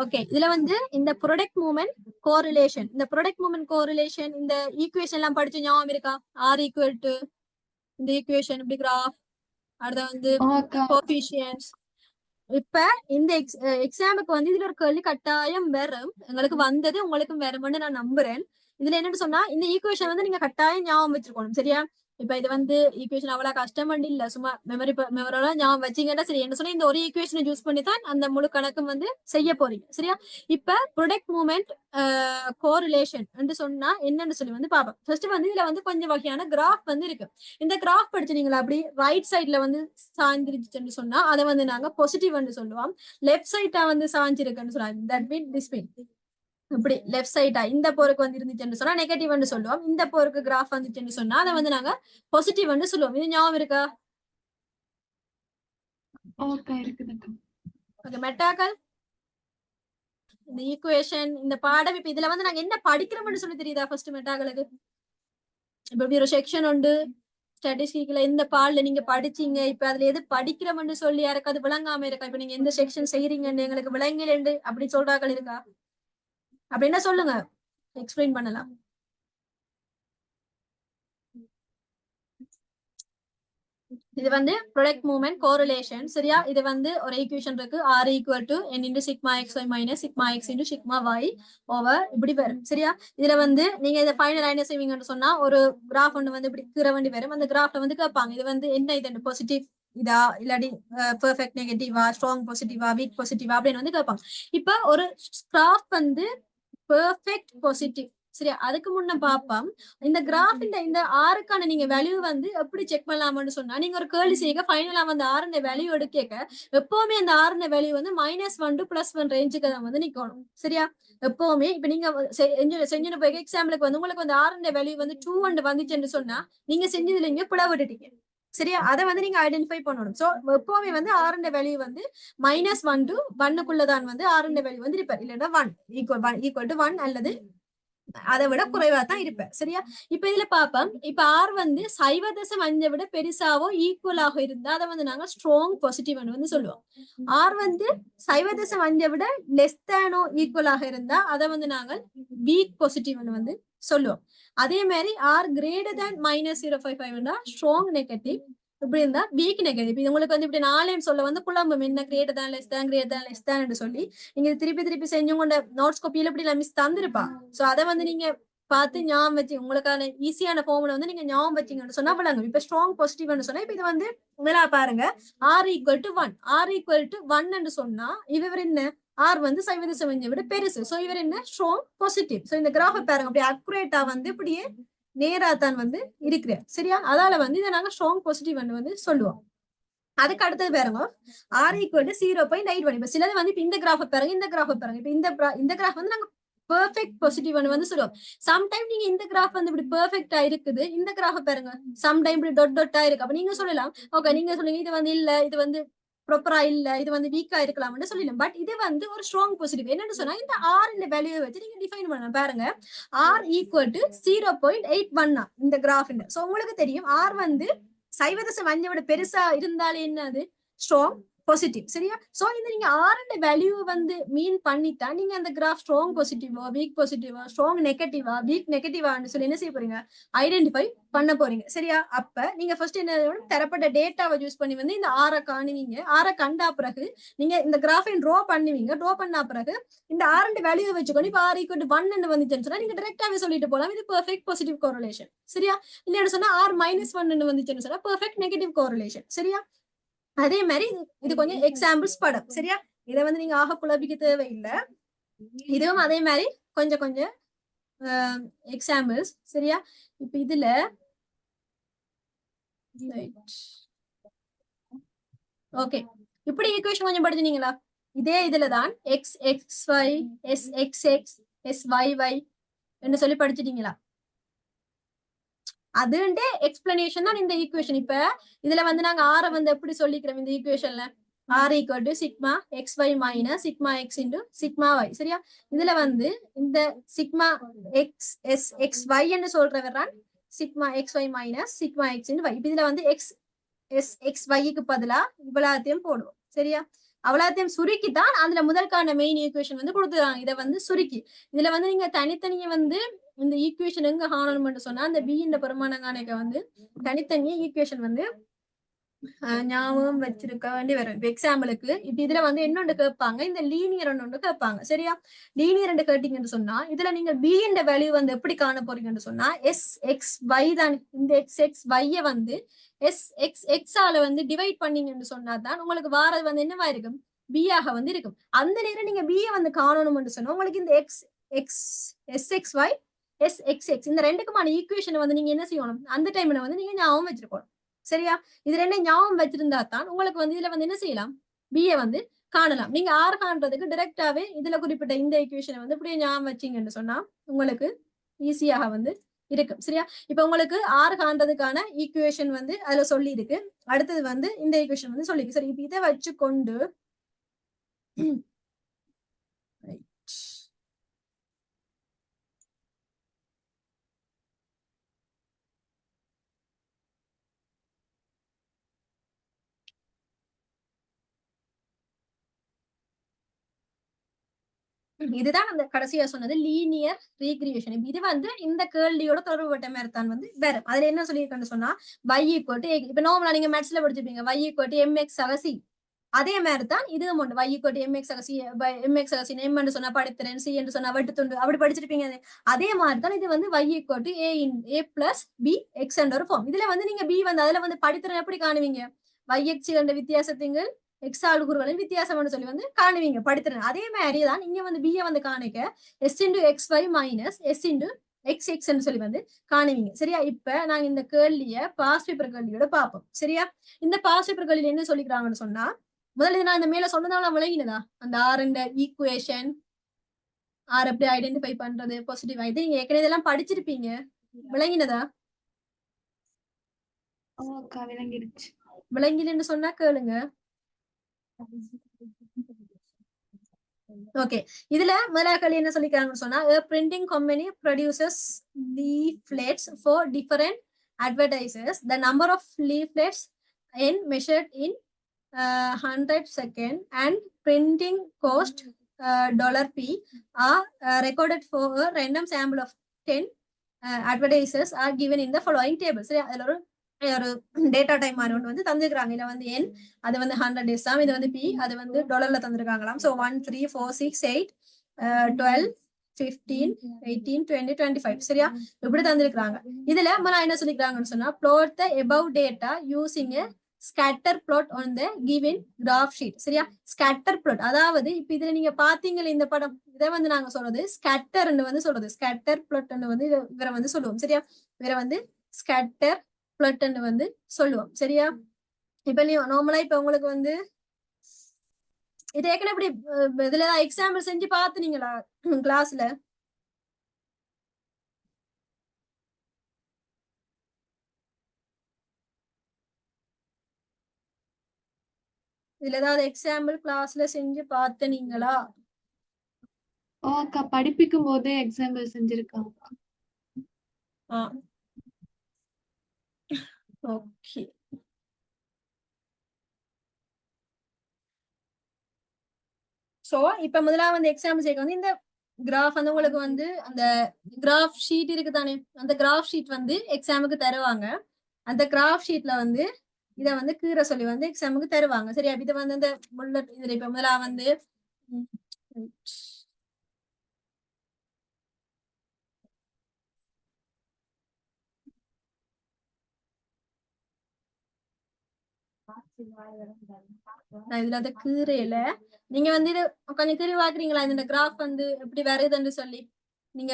Okay, இதுல வந்து இந்த ப்ராடக்ட் மூவ்மெண்ட் கோரிலேஷன், இந்த ப்ராடக்ட் மூவ்மெண்ட் கோரிலேஷன் இந்த ஈக்குவேஷன் எல்லாம் படிச்சு ஞாபகம் இருக்கா? ஆர் ஈக்குவல் டு இந்த ஈக்குவேஷன் இப்படி கிராஃப், அடுத்த வந்து கோஎஃபிஷியன்ட்ஸ். இப்ப இந்த எக்ஸாமுக்கு வந்து இதுல ஒரு கேள்வி கட்டாயம் வரும், எங்களுக்கு வந்தது உங்களுக்கும் வரும்னு நான் நம்புறேன். இதுல என்னன்னு சொன்னா இந்த ஈக்குவேஷன் வந்து நீங்க கட்டாயம் ஞாபகம் வச்சிருக்கணும், சரியா? இப்ப இது வந்து ஈக்குவேஷன் அவ்வளவு கஷ்டம் இல்ல, சும்மா மெமரோட ஞாபகம் வச்சீங்கன்னா சரி. என்ன சொன்னா இந்த ஒரு ஈக்குவேஷனை யூஸ் பண்ணி தான் அந்த முழு கணக்கும் வந்து செய்ய போறீங்க, சரியா? இப்ப ப்ராடக்ட் மூவ்மெண்ட் கோரிலேஷன் என்று சொன்னா என்னன்னு சொல்லி வந்து பாப்போம். ஃபர்ஸ்ட் வந்து இதுல வந்து கொஞ்சம் வகையான கிராஃப் வந்து இருக்கு. இந்த கிராஃப் படிச்சு நீங்களா அப்படி ரைட் சைட்ல வந்து சாய்ந்திருச்சுன்னு சொன்னா அதை வந்து நாங்க பாசிட்டிவ் சொல்லுவோம். லெஃப்ட் சைடா வந்து சாஞ்சிருக்குன்னு சொல்லுவாங்க, தட் மீன் திஸ் மீன். இப்படி லெஃப்ட் சைடா இந்த போருக்கு வந்து இருந்துச்சுன்னு சொன்னா நெகட்டிவ் சொல்லுவோம். இந்த போருக்கு கிராஃப் வந்துச்சுன்னு சொன்னா அதை வந்து நாங்க பாசிட்டிவ் சொல்லுவோம். இது ஞாபகம் இருக்கா? ஓகே மெட்டாக்கள், இந்த ஈக்குவேஷன் இந்த பாடம் இப்ப இதுல வந்து நாங்க என்ன படிக்கிறோம்னு சொல்லி தெரியுதா? ஃபர்ஸ்ட் மெட்டாக்களுக்கு இப்ப இப்படி ஒரு செக்ஷன் உண்டு ஸ்டாட்டிஸ்டிக்ல, இந்த பாடல நீங்க படிச்சீங்க, இப்ப அதுல எது படிக்கிறோம்னு சொல்லி யாருக்காவது விளங்காம இருக்கா? இப்ப நீங்க எந்த செக்ஷன் செய்யறீங்கன்னு எங்களுக்கு விளங்கலண்டு அப்படி சொல்றாக்கள் இருக்கா? அப்படின்னா சொல்லுங்க, எக்ஸ்பிளைன் பண்ணலாம். இது வந்து ப்ராடக்ட் மூவ்மெண்ட் கோரிலேஷன், சரியா? இது வந்து ஒரு ஈக்குவேஷன் இருக்கு, r equal to n into sigma X Y minus sigma X into sigma Y over இப்படி வரும், சரியா? இதுல வந்து நீங்க இதை ஃபைனல் என்ன செய்வீங்கன்னு சொன்னா ஒரு கிராஃப் ஒன்று வந்து இப்படி கீற வேண்டி வரும். அந்த கிராஃப்ல வந்து கேட்பாங்க இது வந்து என்ன, இது பாசிட்டிவ் இதா இல்லாட்டி பெர்ஃபெக்ட் நெகட்டிவா, ஸ்ட்ராங் பாசிட்டிவா, வீக் பாசிட்டிவா அப்படின்னு வந்து கேட்பாங்க. இப்ப ஒரு கிராஃப் வந்து பெர்ஃபெக்ட் பாசிட்டிவ், சரியா? அதுக்கு முன்ன பாப்போம் இந்த கிராஃப் இந்த ஆறுக்கான நீங்க வேல்யூ வந்து எப்படி செக் பண்ணலாம்னு சொன்னா, நீங்க ஒரு கேள்வி செய்ய ஃபைனலா வந்து ஆறுன வேல்யூ எடுக்க எப்பவுமே அந்த ஆறுன வேல்யூ வந்து -1 to +1 ரேஞ்சுக்கு தான் வந்து நிக்கணும், சரியா? எப்பவுமே இப்ப நீங்க செஞ்சு போய் எக்ஸாம்பிளுக்கு வந்து உங்களுக்கு வந்து ஆறுன வேல்யூ வந்து 2 வந்துச்சுன்னு சொன்னா நீங்க செஞ்சதுல இங்க பிழை விட்டுட்டீங்க, சரியா? அதை வந்து நீங்க ஐடென்டிஃபை பண்ணணும். சோ எப்பவுமே வந்து ஆறுன வேல்யூ வந்து -1 to 1 வந்து ஆறுன வேல்யூ வந்து இருப்பார், இல்லைன்னா 1 ஈக்குவல் டு 1 அல்லது அதை விட குறைவா தான் இருப்பேன், சரியா? இப்ப இதுல பாப்போம், இப்ப ஆர் வந்து 0.5 விட பெருசாவோ ஈக்குவலாக இருந்தா அதை வந்து நாங்க ஸ்ட்ராங் பாசிட்டிவ் வந்து சொல்லுவோம். ஆர் வந்து 0.5 விட லெஸ் தேனோ ஈக்குவலாக இருந்தா அதை வந்து நாங்கள் வீக் பாசிட்டிவ் வந்து சொல்லுவோம். அதே மாதிரி r greater than -0.55 strong negative, இப்படி இருந்தா வீக் நெகட்டிவ். இது உங்களுக்கு வந்து இப்படி நாளையும் சொல்ல வந்து குழம்பும் என்ன greater than less than greater than less than சொல்லி நீங்க திருப்பி திருப்பி செஞ்சவங்க நோட்ஸ் காப்பியில இப்படி மிஸ் தந்திருப்பா. சோ அதை வந்து நீங்க பார்த்து ஞாபகம் வச்சு உங்களுக்கான ஈஸியான ஃபார்முலா வந்து நீங்க ஞாபகம் வச்சீங்கன்னு சொன்னா விளங்கும். இப்ப ஸ்ட்ராங் பாசிட்டிவ்னு சொன்னா இப்ப இது வந்து மேலா பாருங்க, r equal to 1, r equal to 1 சொன்னா இவர் என்ன, ஆர் வந்து 0.5 விட பெருசு, சோ இவர் என்ன ஸ்ட்ராங் பாசிட்டிவ். சோ இந்த கிராஃபை பாருங்க அப்படியே அக்குரேட்டா வந்து இப்படியே நேரா தான் வந்து இருக்கிறேன், சரியா? அதால வந்து இதை நாங்க ஸ்ட்ராங் பாசிட்டிவ் வந்து சொல்லுவோம். அதுக்கு அடுத்தது பாருங்க, ஆர் ஈக்குவல் டு 0.81. இப்ப சிலது வந்து இப்ப இந்த கிராஃப் பாருங்க, இந்த கிராஃப் பாருங்க. இப்ப இந்த கிராஃப் வந்து நாங்க பெர்ஃபெக்ட் பாசிட்டிவ் வந்து சொல்லுவோம். சம்டைம் நீங்க இந்த கிராஃப் வந்து இப்படி பெர்ஃபெக்ட்டா இருக்குது, இந்த கிராஃப் பாருங்க சம்டைம் இப்படி டொட்டா இருக்கு. அப்ப நீங்க சொல்லலாம், ஓகே நீங்க சொல்லுங்க இது வந்து இல்ல, இது வந்து ப்ராப்பரா இல்ல, இது வந்து வீக்கா இருக்கலாம்னு சொல்லலாம். பட் இது வந்து ஒரு ஸ்ட்ராங் பாசிட்டிவ். என்னன்னு சொன்னா இந்த ஆர் இந்த வேல்யூவை வச்சு நீங்க டிஃபைன் பண்ணலாம். பாருங்க, ஆர் ஈக்குவல் டு 0.81 இந்த கிராஃப். சோ உங்களுக்கு தெரியும் ஆர் வந்து 0.5 விட பெருசா இருந்தாலே என்னது ஸ்ட்ராங் பாசிட்டிவ், சரியா? சோ இந்த நீங்க ஆர் வேல்யூ வந்து மீன் பண்ணிட்டா நீங்க அந்த கிராஃப் ஸ்ட்ராங் பாசிட்டிவா, வீக் பாசிட்டிவா, ஸ்ட்ராங் நெகட்டிவா, வீக் நெகட்டிவான்னு சொல்லி என்ன செய்ய போறீங்க, ஐடென்டிஃபை பண்ண போறீங்க, சரியா? அப்ப நீங்க ஃபர்ஸ்ட் என்ன தரப்பட்ட டேட்டாவை யூஸ் பண்ணி வந்து இந்த ஆரை காணுவீங்க. ஆரை கண்டா பிறகு நீங்க இந்த கிராஃபை ட்ரா பண்ணுவீங்க. ட்ரா பண்ணா பிறகு இந்த ஆர் வேல்யூ வச்சுக்கொண்டு இப்ப ஆர் ஈக்குவல் டு 1 வந்துச்சுன்னு சொன்னா நீங்க டைரக்டாவே சொல்லிட்டு போலாம், இது பெர்ஃபெக்ட் பாசிட்டிவ் கோரிலேஷன், சரியா? இல்லைன்னு சொன்னா ஆர் -1 வந்துச்சுன்னு சொன்னா பெர்ஃபெக்ட் நெகட்டிவ் கோரிலேஷன், சரியா? அதே மாதிரி இது கொஞ்சம் எக்ஸாம்பிள்ஸ் படம், சரியா? இதை வந்து நீங்க ஆக குழப்பிக்க தேவையில்லை. இதுவும் அதே மாதிரி கொஞ்சம் கொஞ்சம் எக்ஸாம்பிள்ஸ், சரியா? இப்ப இதுல ஓகே, இப்படி ஈக்குவேஷன் கொஞ்சம் படிச்சுனீங்களா? இதே இதுலதான் X X Y S X X S Y Y என்று சொல்லி படிச்சிட்டீங்களா? அதுண்டே எக்ஸ்பிளனேஷன் தான் இந்த ஈக்குவேஷன். இப்ப இதுல வந்து நாங்க ஆரை வந்து எப்படி சொல்லிக்கிறோம் இந்த ஈக்குவேஷன்ல, R equal to sigma X Y minus sigma X into sigma Y, சரியா? இதுல வந்து இந்த sigma X S X Y என்று சொல்றவர்தான் sigma X Y minus sigma X into Y. இதுல வந்து எக்ஸ் எஸ் எக்ஸ் ஒய்க்கு பதிலா இவ்வளத்தையும் போடுவோம், சரியா? அவ்வளோத்தையும் சுருக்கித்தான் அதுல முதற்கான மெயின் ஈக்குவேஷன் வந்து கொடுத்துருக்காங்க. இதை வந்து சுருக்கி இதுல வந்து நீங்க தனித்தனியை வந்து இந்த ஈக்குவேஷன் எங்க காணணும்னு சொன்னா அந்த பி இந்த பெருமான காணிக்க வந்து தனித்தனியே ஈக்குவேஷன் வந்து ஞாபகம் வச்சிருக்க வேண்டி வரும். இப்ப எக்ஸாம்பிளுக்கு இப்ப இதுல வந்து என்னொன்று கேட்பாங்க, இந்த லீனியர் ஒன்று கேட்பாங்க. சரியா, லீனியர் கேட்டீங்கன்னு சொன்னா இதுல நீங்க பி என்ற வேல்யூ வந்து எப்படி காண போறீங்கன்னு சொன்னா எஸ் எக்ஸ் ஒய் தான். இந்த எக்ஸ் எக்ஸ் ஒய்ய வந்து எஸ் எக்ஸ் எக்ஸ் ஆல வந்து டிவைட் பண்ணீங்கன்னு சொன்னா தான் உங்களுக்கு வாரது வந்து என்னவா இருக்கும், பி ஆக வந்து இருக்கும். அந்த நேரம் நீங்க பியை வந்து காணணும்னு சொன்னா உங்களுக்கு இந்த X X S X Y S X X இந்த ரெண்டுக்குமான ஈக்குவேஷனை வந்து நீங்க என்ன செய்யணும், அந்த டைம்ல வந்து நீங்க ஞாபகம் வச்சிருக்கணும். சரியா, இது ரெண்டு ஞாபகம் வச்சிருந்தா தான் உங்களுக்கு வந்து இதுல வந்து என்ன செய்யலாம், பிஏ வந்து காணலாம். நீங்க ஆர் காண்றதுக்கு டைரக்டாவே இதுல குறிப்பிட்ட இந்த ஈக்குவேஷனை வந்து இப்படியே ஞாபகம் வச்சீங்கன்னு சொன்னா உங்களுக்கு ஈஸியாக வந்து இருக்கும். சரியா, இப்ப உங்களுக்கு ஆர் காண்றதுக்கான ஈக்குவேஷன் வந்து அதுல சொல்லி இருக்கு. அடுத்தது வந்து இந்த ஈக்குவேஷன் வந்து சொல்லிருக்கு. சரி, இப்ப இதை வச்சு கொண்டு இதுதான் அந்த கடைசியா சொன்னது லீனியர் ரீக்ரியேஷன். இது வந்து இந்த கேள்வியோட தொடர்புபட்ட மாதிரி தான் வந்து வேற. அதுல என்ன சொல்லியிருக்கேன்னு சொன்னா y ஈக்குவல் டு இப்ப நார்மலா நீங்க மேத்ஸ்ல படிச்சிருப்பீங்க y ஈக்குவல் டு mx ஆக c. அதே மாதிரி தான் இதுவும் உண்டு. y ஈக்குவல் டு mx ஆக c, mx ஆக c, m என்று சொன்னா படித்திறன், c என்று சொன்னா வெட்டுத்துண்டு, அப்படி படிச்சிருப்பீங்க. அதே மாதிரி தான் இது வந்து y equal to a plus b x என்ற ஒரு ஃபார்ம். இதுல வந்து நீங்க b வந்து அதுல வந்து படித்திறன் எப்படி காணுவீங்க, yx என்ற வித்தியாசத்திங்கள் எக்ஸ் ஆளுகுறுகளின் வித்தியாசம்னு சொல்லி வந்து காணுவீங்க படித்திறன். அதே மாதிரி தான் இங்க வந்து பிஏ வந்து காணிக்க S into X Y minus S into X X சொல்லி வந்து காணுவீங்க. சரியா, இப்ப நாங்க இந்த கேள்விய பாஸ் பேப்பர் கேள்வியோட பார்ப்போம். சரியா, இந்த பாஸ் பேப்பர் கேள்வியில என்ன சொல்லிக்கிறாங்கன்னு சொன்னா முதல்ல நான் இந்த மேல சொன்னதால விளங்கினதா அந்த ஆர் ஈக்குவேஷன் ஆர் எப்படி ஐடென்டிஃபை பண்றது பாசிட்டிவ் ஆயிடுது, நீங்க ஏற்கனவே இதெல்லாம் படிச்சிருப்பீங்க. விளங்கினதா? விளங்கினு சொன்னா கேளுங்க. ஓகே, இதுல முதலாக்கள் என்ன சொல்லிக்கிறாங்கன்னு சொன்னா a printing company produces leaflets for different advertisers. The number of leaflets in measured in 100 seconds and printing cost $p are recorded for a random sample of 10 advertisers are given in the following table. சரி, அதுல ஒரு data time மாதிரி ஒன்று வந்து தந்துருக்காங்க. இதுல வந்து என் அது வந்து 100 days தான், இது வந்து பி அது வந்து டாலர்ல தந்திருக்காங்களாம். ஸோ 1 3 4 6 8 12 15 18 20 25 சரியா இப்படி தந்திருக்காங்க. இதுல என்ன சொல்லிக்கிறாங்கன்னு சொன்னா plot the above data using a scatter plot on the given graph sheet. சரியா, ஸ்கேட்டர் பிளாட் அதாவது இப்ப இதுல நீங்க பாத்தீங்களா இந்த படம், இதை வந்து நாங்க சொல்றது ஸ்கேட்டர்ன்னு வந்து சொல்றது ஸ்கேட்டர் பிளாட்ன்னு வந்து இவரை வந்து சொல்லுவோம். சரியா, இவரை வந்து ஸ்கேட்டர் பிளாட்ன்னு வந்து சொல்லுவோம். சரியா, இப்ப நீ நார்மலா இப்ப உங்களுக்கு வந்து இது ஏற்கனவே இப்படி இதுலதான் எக்ஸாம்பிள் செஞ்சு பாத்துனீங்களா கிளாஸ்ல? இதுல ஏதாவது எக்ஸாம்பிள் கிளாஸ்ல செஞ்சு பாத்துனீங்களா? அக்கா படிப்பிக்கும் போதே எக்ஸாம்பிள் செஞ்சிருக்காங்க. ஓகே, சோ இப்ப முதல்ல வந்து எக்ஸாம்பிள் சேர்க்க வந்து இந்த கிராஃப் வந்து உங்களுக்கு வந்து அந்த கிராஃப் ஷீட் இருக்கு தானே, அந்த கிராஃப் ஷீட் வந்து எக்ஸாமுக்கு தருவாங்க. அந்த கிராஃப் ஷீட்ல வந்து இத வந்து கீரை சொல்லி வந்து எக்ஸாமுக்கு தருவாங்க. சரியா, இதை வந்து இந்த புல்லட் இதுல இப்ப முதல்ல வந்து இதுல அந்த கீரையில நீங்க வந்து இது கொஞ்சம் கீரை பாக்குறீங்களா, இந்த கிராஃப் வந்து எப்படி வருதுன்னு சொல்லி நீங்க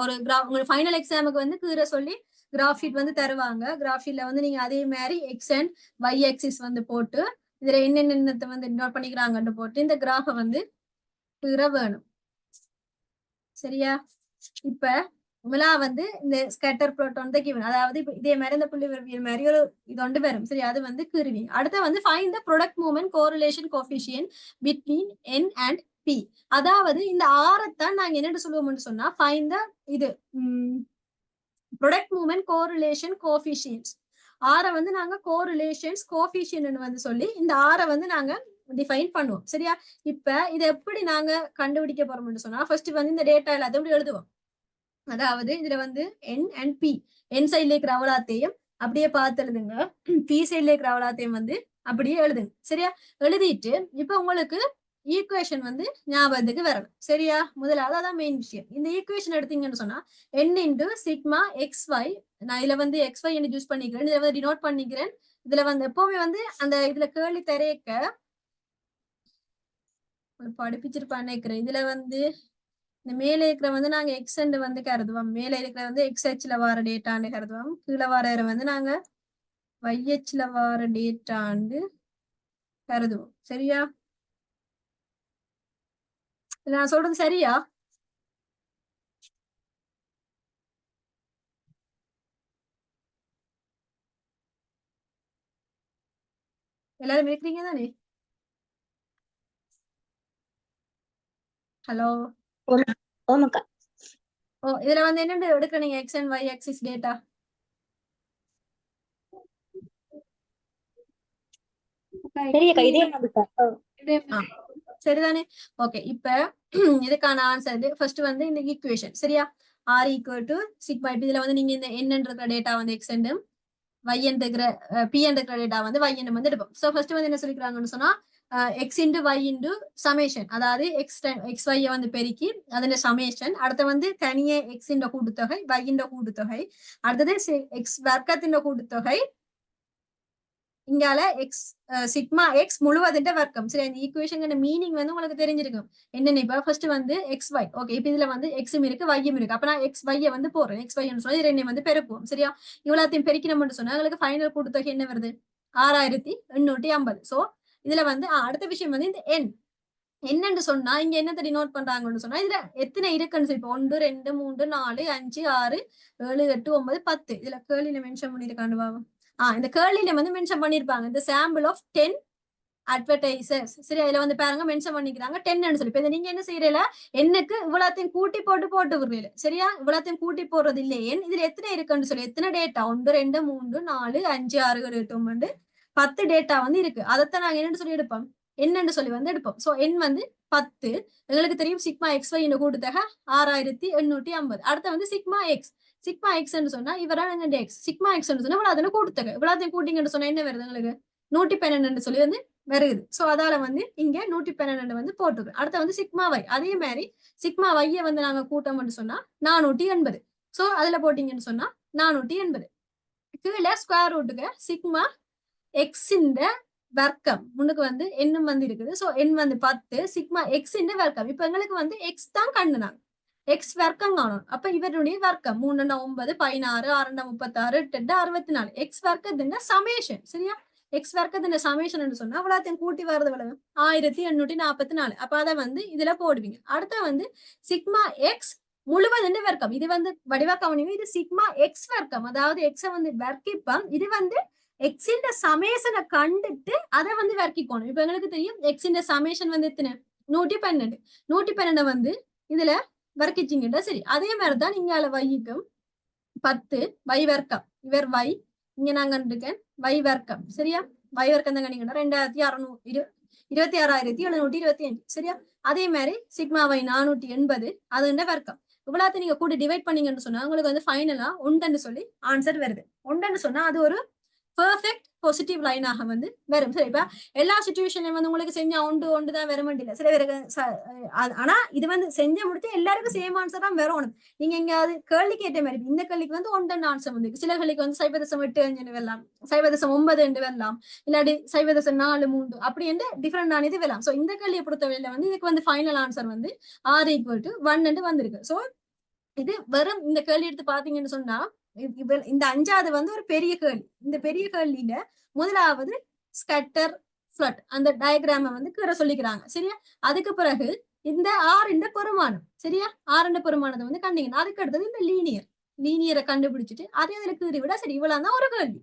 ஒரு கிராஃப் உங்க ஃபைனல் எக்ஸாமுக்கு வந்து கீரை சொல்லி கிராஃப் ஷீட் வந்து தருவாங்க. கிராஃப் ஷீட்ல வந்து நீங்க அதே மாதிரி எக்ஸ் அண்ட் ஒய் ஆக்சிஸ் வந்து போட்டு இதுல என்னென்னத்தை வந்து நோட் பண்ணிக்கிறாங்கன்னு போட்டு இந்த கிராஃபை வந்து கீரை வேணும். சரியா, இப்ப வந்து இந்த ஸ்கேட்டர் பிளாட் வந்து கிவன், அதாவது இதே மாதிரி இந்த புள்ளி விவரியல் மாதிரி ஒரு இது ஒன்று வரும். சரி, அது வந்து கிருவி. அடுத்து வந்து find the product movement correlation coefficient between n and p. அதாவது இந்த ஆரத்தான் நாங்க என்னன்னு சொல்லுவோம்னு சொன்னா ஃபைண்ட் த இது ப்ராடக்ட் மூவ்மெண்ட் கோரிலேஷன் கோஎஃபிஷியன்ட்ஸ். ஆரை வந்து நாங்க கோரிலேஷன்ஸ் கோஎஃபிஷியன்ட் வந்து சொல்லி இந்த ஆரை வந்து நாங்க டிஃபைன் பண்ணுவோம். சரியா? இப்ப இதை எப்படி நாங்க கண்டுபிடிக்க போறோம்னு சொன்னா ஃபர்ஸ்ட் வந்து இந்த டேட்டா எல்லாத்தையும் எழுதுவோம். அதாவது இதுல வந்து என் அண்ட் பி, என் சைட்ல இருக்கிற அவலாத்தையும் அப்படியே பார்த்து எழுதுங்க, பி சைட்ல இருக்கிற அவலாத்தையும் வந்து அப்படியே எழுதுங்க. சரியா? எழுதிட்டு இப்ப உங்களுக்கு ஈக்குவேஷன் வந்து ஞாபகத்துக்கு வரணும். சரியா? முதலாவது அதான் மெயின் விஷயம். இந்த ஈக்குவேஷன் எடுத்தீங்கன்னு சொன்னா n into sigma X Y, நான் இதுல வந்து எக்ஸ் ஒய் சூஸ் பண்ணிக்கிறேன், இதுல வந்து டினோட் பண்ணிக்கிறேன். இதுல வந்து எப்பவுமே வந்து அந்த இதுல கேள்வி தரேக்க படிப்பிச்சிருப்பான்னு நினைக்கிறேன். இதுல வந்து இந்த மேல இருக்கிற வந்து நாங்க எக்ஸ் வந்து கருதுவோம், மேல இருக்கிற வந்து எக்ஸ் ஹெச்ல வார டேட்டான்னு கருதுவோம், கீழே வார வந்து நாங்க வைஹெச்ல வார டேட்டான்னு கருதுவோம். சரியா? நான் சொல்றது சரியா? எல்லாரும் இருக்கிறீங்க தானே? ஹலோ. ஓமக்கா. ஓ, இதுல வந்து என்னென்ன எடுக்க நீங்க X and Y axis data? பெரியக்கா இதே மாதிரிக்கா. சரிதானே? ஓகே, இப்ப இதுக்கான ஆன்சர் ஃபர்ஸ்ட் வந்து இந்த ஈக்குவேஷன். சரியா? R equal to sigma. இப்ப இதுல வந்து நீங்க இந்த என் டேட்டா வந்து எக்ஸ் அண்டும் y இருக்கிற p இருக்கிற டேட்டா வந்து y வந்து எடுப்போம். சோ ஃபர்ஸ்ட் வந்து என்ன சொல்லிக்கிறாங்கன்னு சொன்னா x into y into summation, அதாவது எக்ஸ் y வந்து பெருக்கி அதோட சமேஷன், அடுத்து வந்து தனியே x இன்ட கூட்டுத்தொகை y இன்ட கூட்டுத்தொகை, அடுத்தது x வர்க்கத்தின் கூட்டுத்தொகை, இங்கால எக்ஸ் சிக்மா எக்ஸ் முழுவதின் வர்க்கம். சரி, இந்த ஈக்குவேஷன் மீனிங் வந்து உங்களுக்கு தெரிஞ்சிருக்கும் என்னன்னு. இப்ப ஃபர்ஸ்ட் வந்து எக்ஸ் ஒய். ஓகே, இப்ப இதுல வந்து எக்ஸும் இருக்கு வையும் இருக்கு. அப்ப நான் எக்ஸ் ஒய்யை வந்து போடுறேன், எக்ஸ் ஒய் சொல்லி ரெண்டையும் வந்து பெருக்குவோம். சரியா? இவ்வளோத்தையும் பெருக்கணும்னு சொன்னா உங்களுக்கு ஃபைனல் கூட்டுத்தொகை என்ன வருது? 6850. சோ இதுல வந்து அடுத்த விஷயம் வந்து இந்த எண் என்னன்னு சொன்னா இங்க என்னத்தை டினோட் பண்றாங்கன்னு சொன்னா இதுல எத்தனை இருக்குன்னு சொல்லி, இப்போ 1 2 3 4 5 6 7 8 9 10 இதுல கேள்வியில மென்ஷன் பண்ணிருக்காண்டு பாவம். இந்த கேள்வியில வந்து மென்ஷன் பண்ணிருப்பாங்க இந்த சாம்பிள் ஆஃப் 10 அட்வர்டைசர்ஸ். சரி, அதுல வந்து பாருங்க மென்ஷன் பண்ணிக்கிறாங்க 10 சொல்லி. இப்ப நீங்க என்ன செய்யறீல, என்னக்கு இவ்வளோத்தையும் கூட்டி போட்டு விடுறீங்க. சரியா? இவ்வளோத்தையும் கூட்டி போடுறது இல்லையே, இதுல எத்தனை இருக்குன்னு சொல்லி, எத்தனை டேட்டா 1 2 3 4 5 6 7 8 9 10 டேட்டா வந்து இருக்கு. அதைத்தான் நாங்க என்னன்னு சொல்லி எடுப்போம், என்னன்னு சொல்லி வந்து எடுப்போம். சோ என் வந்து 10. எங்களுக்கு தெரியும் சிக்மா எக்ஸ் ஒய் கூட்டுத்தொகை 6850. அடுத்த வந்து சிக்மா எக்ஸ். சிக்மா எக்ஸ் சொன்னா இவரான எக்ஸ், சிக்மா எக்ஸ் சொன்னா இவ்வளவு கூட்டுத்தொகை, இவ்வளோத்தையும் கூட்டிங்கன்னு சொன்னா என்ன வருது உங்களுக்கு? 112 சொல்லி வந்து வருது. சோ அதால வந்து இங்க 112 வந்து போட்டுருக்கு. அடுத்த வந்து சிக்மா வை, அதே மாதிரி சிக்மா வைய வந்து நாங்க கூட்டம் சொன்னா 480. சோ அதுல போட்டீங்கன்னு சொன்னா 480. கீழே ஸ்கொயர் ரூட்டுக்கு சிக்மா எக்ஸ் வர்க்கம் முன்னுக்கு வந்து எண்ணும் வந்து இருக்குது. சோ எண் வந்து 10, சிக்மா எக்ஸ் வர்க்கம். இப்ப எங்களுக்கு வந்து எக்ஸ் தான் கண்டுனாங்க, எக்ஸ் வர்க்கம் காணும். அப்ப இவருடைய வர்க்கம் 3 9 16 6 36 8 64 எக்ஸ் வர்க்கத்தின் சமேஷன். சரியா? எக்ஸ் வர்க்கத்தின் சமேஷன் சொன்னா அவ்வளோத்தையும் கூட்டி வரது எவ்வளவு? 1844. அப்ப அதை வந்து இதுல போடுவீங்க. அடுத்த வந்து சிக்மா எக்ஸ் முழுவதும் வர்க்கம். இது வந்து வடிவா கவனிங்க, இது சிக்மா எக்ஸ் வர்க்கம், அதாவது எக்ஸ வந்து வர்க்கிப்பம். இது வந்து எக்ஸின் சமேஷனை கண்டுட்டு அதை வந்து வர்க்கிக்கணும். இப்ப எங்களுக்கு தெரியும் எக்ஸின் சமேஷன் வந்து எத்தனை? 112. 112 வந்து இதுல வர்க்கிச்சிங்கடா. சரி, அதே மாதிரிதான் இங்கால வைக்கும் 10 வை வர்க்கம். இவர் வை, இங்க நான் கண்டிருக்கேன் வை வர்க்கம். சரியா? வை வர்க்கம் தான் கண்டிங்கன்னா 26,725. சரியா? அதே மாதிரி சிக்மா வை 480, அது என்ன வர்க்கம். இவ்வளவு நீங்க கூட டிவைட் பண்ணீங்கன்னு சொன்னா உங்களுக்கு வந்து ஃபைனலா 1 சொல்லி ஆன்சர் வருது. 1 சொன்னா அது ஒரு பெர்ஃபெக்ட் பாசிட்டிவ் லைனாக வந்து வரும். சரி, இப்ப எல்லா சிச்சுவேஷன்லயும் வந்து உங்களுக்கு செஞ்சா ஒன்று தான் வர மாட்டேங்க. சில பேருக்கு ஆனா இது வந்து செஞ்ச முடிச்சு எல்லாருக்கும் சேம் ஆன்சர் தான் வரணும். நீங்க எங்கேயாவது கேள்வி கேட்ட மாதிரி இந்த கேள்விக்கு வந்து 1 ஆன்சர் வந்து சில கேள்விக்கு வந்து 0.85 வரலாம், 0.9 வரலாம், இல்லாட்டி 0.43 அப்படி என்று டிஃபரெண்ட் ஆனது வரலாம். சோ இந்த கேள்வியை பொறுத்தவரையில வந்து இதுக்கு வந்து ஃபைனல் ஆன்சர் வந்து R = 1 வந்திருக்கு. சோ இது வெறும் இந்த கேள்வி எடுத்து பாத்தீங்கன்னு சொன்னா இந்த 5வது வந்து ஒரு பெரிய கேள்வி. இந்த பெரிய கேள்வியில முதலாவது ஸ்கட்டர் ஃபிளட் அந்த டயக்ராம வந்து கீழே சொல்லிக்கிறாங்க. சரியா? அதுக்கு பிறகு இந்த ஆறு பெருமானம். சரியா? ஆறு பெருமானத்தை வந்து கண்டீங்கன்னா அதுக்கு அடுத்தது இந்த லீனியரை கண்டுபிடிச்சிட்டு அதே அதுல கீறி விட. சரி, இவ்வளவுதான் ஒரு கேள்வி.